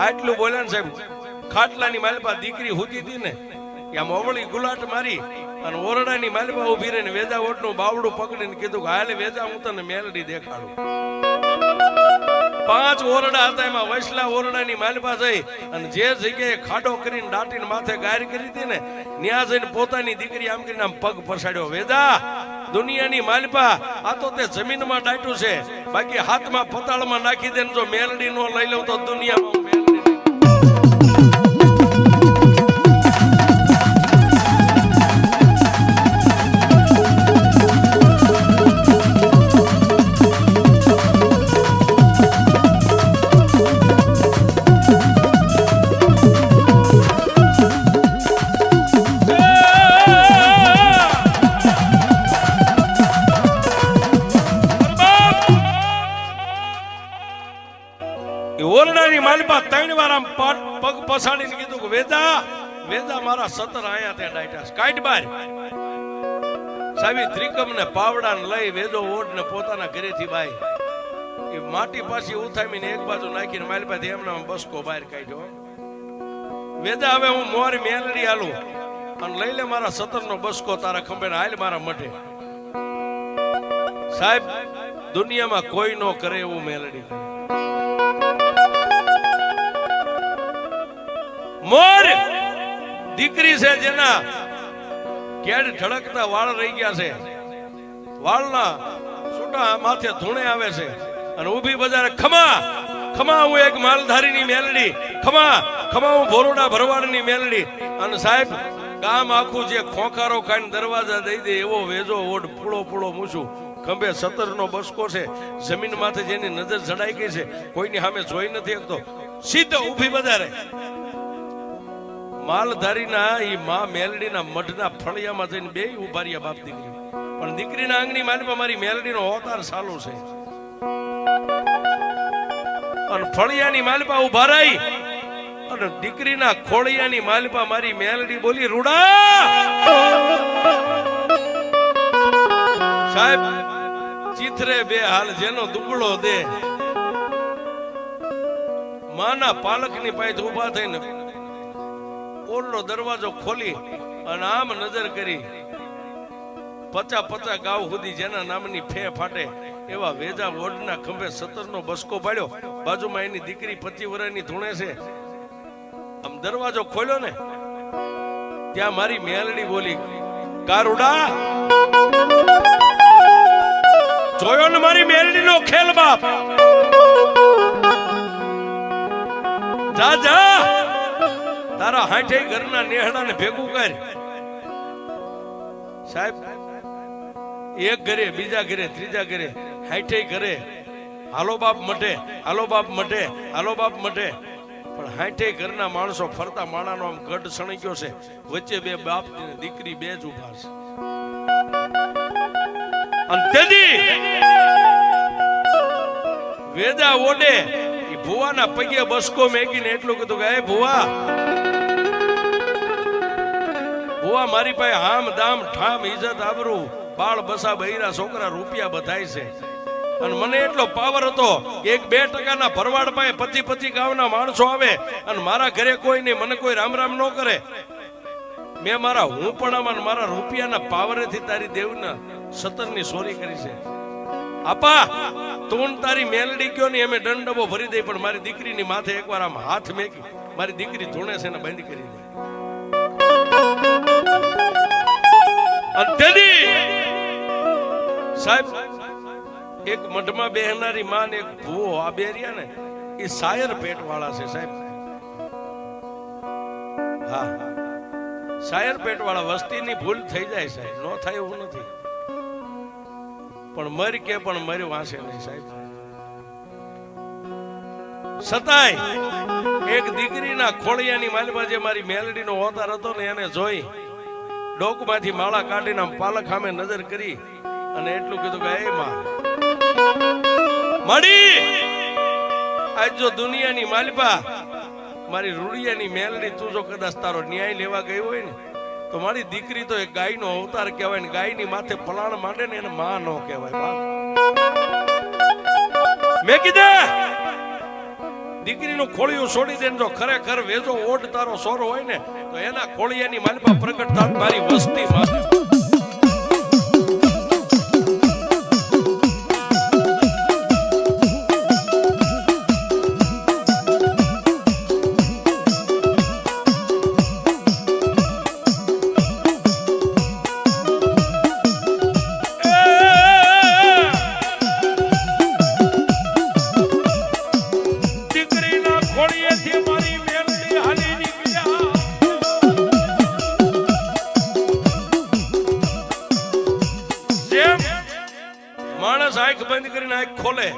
આટલું બોલ્યા ને સાહેબ ખાટલાની માલપા દીકરી હુતી હતી ને આમ અવળી ગુલાટ મારી અને ઓરડાની માલપા ઉભી રહીને વેજા ઓટનું બાવડું પકડીને કીધું કે હાલે વેજા હું તને મેલડી દેખાડું 5 ઓરડા હતા એમાં વૈસલા ઓરડાની માલપા જઈ અને જે જગ્યાએ ખાડો કરીને દાટીને માથે ગાર કરી હતી ને ત્યાં જઈને પોતાની દીકરી આમ કરીને આમ પગ પછાડ્યો વેદા દુનિયાની માલપા આ તો તે જમીનમાં દાટ્યું છે બાકી હાથમાં પતાળમાં નાખી દે જો મેલડી નો લઈ લઉં તો દુનિયામાં ઓરડાની માલપા 3 વાર આમ પગ પસાડીને કીધું કે વેદા વેદા મારા 17 આયા ત્યાં ડાયટા કાઢ બાર સાવી ત્રિકમ ને પાવડા ને લઈ વેદો ઓઢ ને પોતાના ઘરેથી બાઈ એ માટી પાછી ઉથામીને એક બાજુ નાખીને માલપાથી એમના બસકો બહાર કાઢ્યો વેદા હવે હું મોરી મેલડી હાલું અને લઈ લે મારા 17 નો બસકો તારા ખંભે હાલ મારા મઢે સાહેબ દુનિયામાં કોઈ નો કરે એવું મેલડી મોર દીકરી છે જેના કેડ ઢળકતા વાળ રહી ગયા છે વાળના છૂટા માથે ધૂણે આવે છે અને ઊભી બજારે ખમા ખમા હું એક માલધારીની મેલડી ખમા ખમા હું ભોરડા ભરવાડની મેલડી અને સાહેબ ગામ આખું જે ખોખારો ખાઈને દરવાજા દઈ દે એવો વેજો ઓઢ પૂળો પૂળો મૂછું ખંભે 17 નો બસકો છે જમીન માથે જેની નજર જડાઈ ગઈ છે કોઈની સામે જોઈ નથી શકતો સીધો ઊભી બજારે માલધારીના ઈ માં મેલડીના મઢના ફળિયામાં જઈને બે ઉભા રહ્યા બાપ દીકરી પણ દીકરીના આંગણી માલમાં મારી મેલડીનો અવતાર ચાલુ છે અને ફળિયાની માલપા ઉભા રહી અને દીકરીના ખોળિયાની માલપા મારી મેલડી બોલી રૂડા સાહેબ ચિત્રે બે હાલ જેનો દુબળો દે માના પાલકની પાસે ઉભા થઈને ઓરડો દરવાજો ખોલી અને આમ નજર કરી 50 ગાવ સુધી જેના નામની ફે ફાટે એવા વેજા વોડના ખંભે 17 નો બસકો પાડ્યો બાજુમાં એની દીકરી 25 વર્ષની ધૂણે છે આમ દરવાજો ખોલ્યો ને ત્યાં મારી મેલડી બોલી કારુડા જોયો ને મારી મેલડીનો ખેલ બાપ જા જા તારા હાઠે ઘરના નેહડાને ભેગું કર સાહેબ એક ઘરે બીજા ઘરે ત્રીજા ઘરે હાઠે ઘરે હાલો બાપ મટે હાલો બાપ મટે હાલો બાપ મટે પણ હાઠે ઘરના માણસો ફરતા માણાનો આમ ગઢ સણી ગયો છે વચ્ચે બે બાપ ને દીકરી બે જ ઉભા છે અને તેદી વેદા ઓડે ઈ ભુવાના પગે બસકો મેકીને એટલું કીધું કે એ ભુવા ભુવા મારી પાસે હામ દામ ઠામ ઇજ્જત આબરૂ બાળ બસા બૈરા છોકરા રૂપિયા બધાય છે અને મને એટલો પાવર હતો કે 1-2% ભરવાડ પાસે 25 ગામના માણસો આવે અને મારા ઘરે કોઈ નહીં મને કોઈ રામ રામ ન કરે મેં મારા હું પણ મારા રૂપિયાના પાવરેથી તારી દેવના 17 ની ચોરી કરી છે આપા તું તારી મેલડી ગયો ને અમે દંડબો ભરી દઈ પણ મારી દીકરીની માથે એકવાર આમ હાથ મેકી મારી દીકરી ધૂણે છે ને બંધ કરી દે અને તેદી સાહેબ એક મઢમાં બેહનારી માં ને એક ભૂવો આ બે રહ્યા ને એ શાયર પેટ વાળા છે સાહેબ હા શાયર પેટ વાળા વસ્તીની ભૂલ થઈ જાય સાહેબ ન થાય એવું નથી પણ મરી કે પણ મરી વાંસે નહીં સાહેબ સતાય એક દીકરીના ખોળિયાની માલમાં જે મારી મેલડીનો અવતાર હતો ને એને જોઈ ડોકમાંથી માળા કાઢીને પાલક સામે નજર કરી અને એટલું કીધું કે એ માં મળી આજ જો દુનિયાની માલિપા મારી રૂડિયાની મેલડી તું જો કદાચ તારો ન્યાય લેવા ગઈ હોય ને તો મારી દીકરી તો એક ગાયનો અવતાર કહેવાય ને ગાયની માથે પલાણ માંડે ને એને માં નો કહેવાય. મેં કીધા દીકરીનું ખોળિયું છોડી દે જો ખરેખર વેજો ઓઢ તારો સોરો હોય ને તો એના ખોળિયાની માલિપા પ્રગટ થાત મારી વસ્તી માથે. માણસ આંખ બંધ કરીને આંખ ખોલે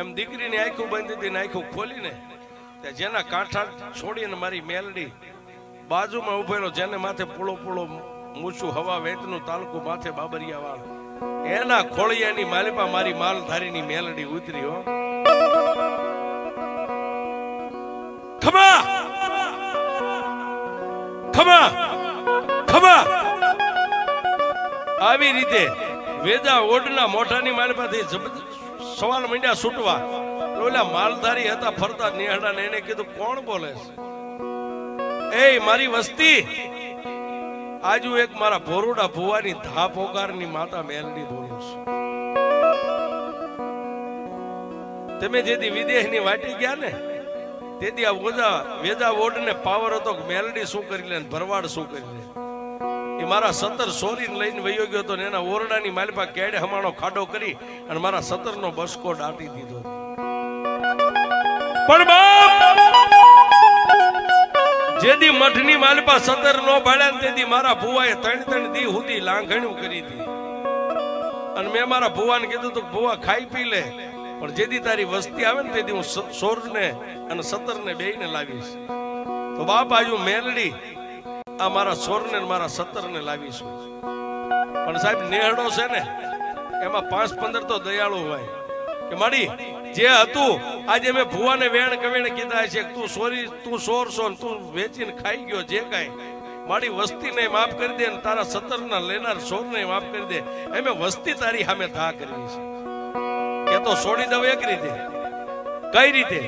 એમ દીકરીની આંખો બંધ હતી આંખો ખોલીને જેના કાંઠા છોડીને મારી મેલડી બાજુમાં ઉભેલો જેને માથે પૂળો પૂળો મૂછું હવા વેતનું તાલુકું માથે બાબરિયા વાળ એના ખોળિયાની માલિપા મારી માલધારીની મેલડી ઉતરી. હો ખમા ખમા ખમા આવી રીતે વેદા ઓડના મોઢાની માલિપાથી સવાલ મંડ્યા છૂટવા. ઓલા માલધારી હતા ફરતા નેહડા ને એને કીધું કોણ બોલે છે? એ મારી વસ્તી આજુ એક મારા ભોરુડા ભુવાની ધા પોકારની માતા મેલડી બોલું છું. તમે જેથી વિદેશની વાટી ગયા ને તેથી આ વેદા ઓડને પાવર હતો કે મેલડી શું કરી લે ભરવાડ શું કરી લે. એ મારા 17 સોરીને લઈને વયો ગયો તો એના ઓરડાની માલિપા કેડે હમાણો ખાડો કરી અને મારા 17 નો બસકો દાટી દીધો. પણ બાપ જેદી મઠની માલિપા 17 નો ભાડ્યા તેથી મારા ભુવાએ 3 દી સુધી લાંઘણ્યું કરી હતી. અને મેં મારા ભુવાને કીધું તું ભુવા ખાઈ પી લે પણ જેદી તારી વસ્તી આવે ને તેથી હું 16 ને અને 17 ને બેયને લાવીશ. તો બાપ આજુ મેલડી આ મારા 16 ને મારા 17 ને લાવીશું. પણ સાહેબ નેહડો છે ને એમાં 5-15 તો દયાળુ હોય કે માડી જે હતું આજે મેં ભુવાને વેણ કવેણ કીધા છે તું સોરી તું સોરસો તું વેચીને ખાઈ ગયો જે કાંઈ મારી વસ્તીને માફ કરી દે ને તારા 17 ના લેનાર 16 ને માફ કરી દે. એમ વસ્તી તારી સામે ધા કરવી છે કે તો છોડી દઉં એક રીતે. કઈ રીતે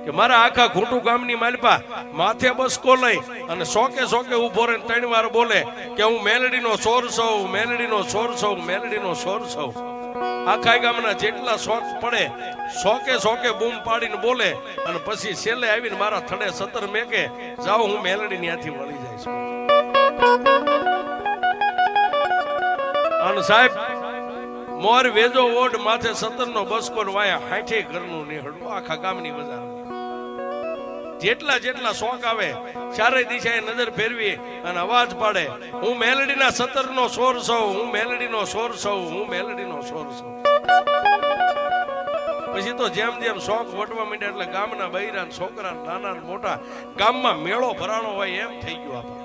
કે મારા આખા ઘૂંટું ગામની માલિપા માથે બસકો લઈ અને સોકે ઉભો રહીને 3 વાર બોલે કે હું મેલડીનો સોર છું, મેલડીનો સોર છું, મેલડીનો સોર છું. આખા ગામના જેટલા શોખ પડે સોકે બૂમ પાડીને બોલે અને પછી છેલ્લે આવીને મારા થડે 17 મેકે જાઓ હું મેલડી ત્યાંથી વળી જઈશ. અને સાહેબ મોર વેજો ઓડ માથે 17 નો બસકો વાયા 60 ઘરનું નેહડું આખા ગામની બજાર. જેટલા શોખ આવે ચારે દિશાએ નજર ફેરવી અને અવાજ પાડે હું મેલડીના 17 નો સોર છું, હું મેલડીનો સોર છું, હું મેલડીનો સોર છું. પછી તો જેમ જેમ શોખ વટવા માંડ્યા એટલે ગામના બૈરા છોકરા નાના મોટા ગામમાં મેળો ભરાણો હોય એમ થઈ ગયો આપણે.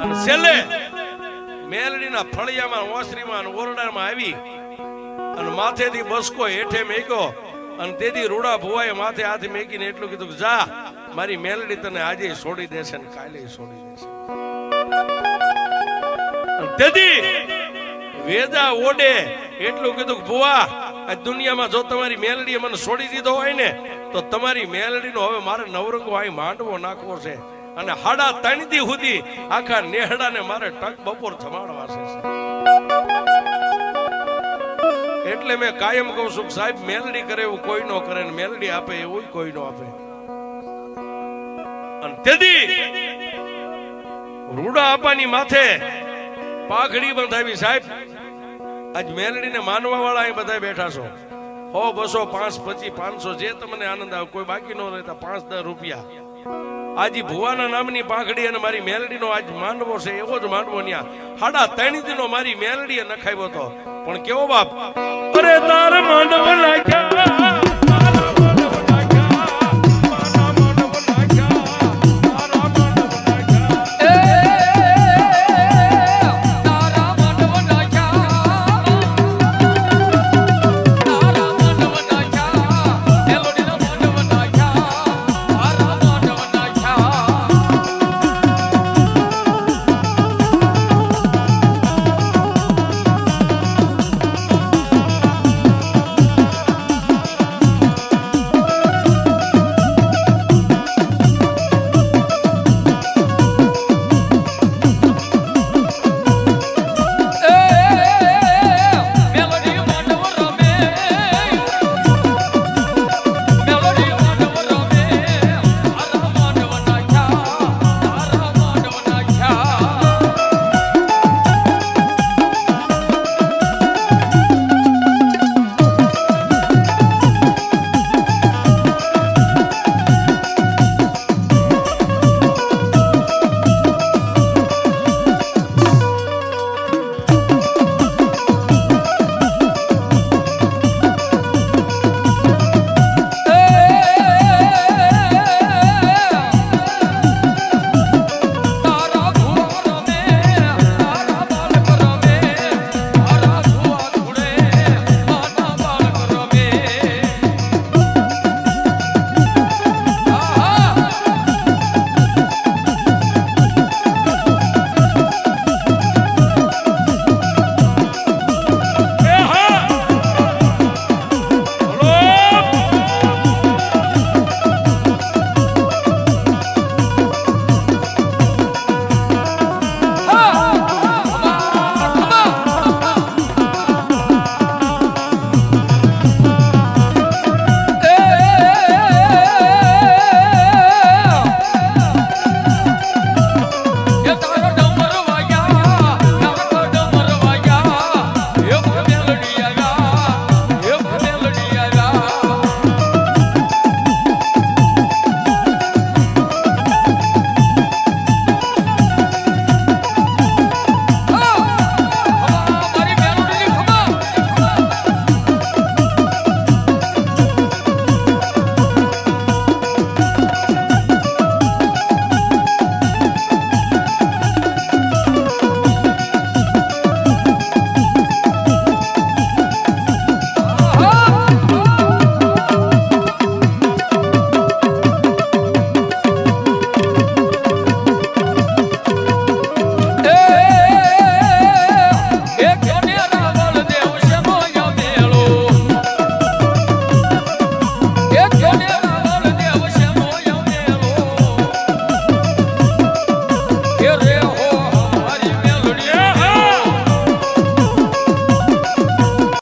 અને છેલ્લે મેલડીના ફળિયામાં ઓસરીમાં ઓરડામાં આવી અને માથેથી બસકો હેઠે મેક્યો અને તેથી રૂડા ભુવાએ માથે હાથ મેકીને એટલું કીધું કે જા મારી મેલડી તને આજે છોડી દેશે ને કાલે છોડી દેશે. તેથી વેદા ઓડે એટલું કીધું કે ભુવા આ દુનિયામાં જો તમારી મેલડીએ મને છોડી દીધો હોય ને તો તમારી મેલડીનો હવે મારે નવરંગો અહીં માંડવો નાખવો છે અને 3.5 દી સુધી આખા નેહડાને મારે ટક બપોર જમાડવા છે. એટલે મેં કાયમ કહું છું સાહેબ મેલડી કરે એવું કોઈ નો કરે ને મેલડી આપે એવું કોઈ નો આપે. અને તેથી રૂડા આપાની માથે પાઘડી બંધાવી. સાહેબ આજ મેલડીને માનવા વાળા અહીં બધા બેઠા છો 100, 200, 5, 25, 500 જે તમને આનંદ આવે કોઈ બાકી ન રહેતા 5-10 રૂપિયા. આજી ભુવાના નામની પાઘડી અને મારી મેલડીનો આજ માંડવો છે એવો જ માંડવો ન્યા 3.5 દીનો મારી મેલડીએ નખાવ્યો હતો. પણ કેવો બાપ અરે તાર માંડવો નાખ્યા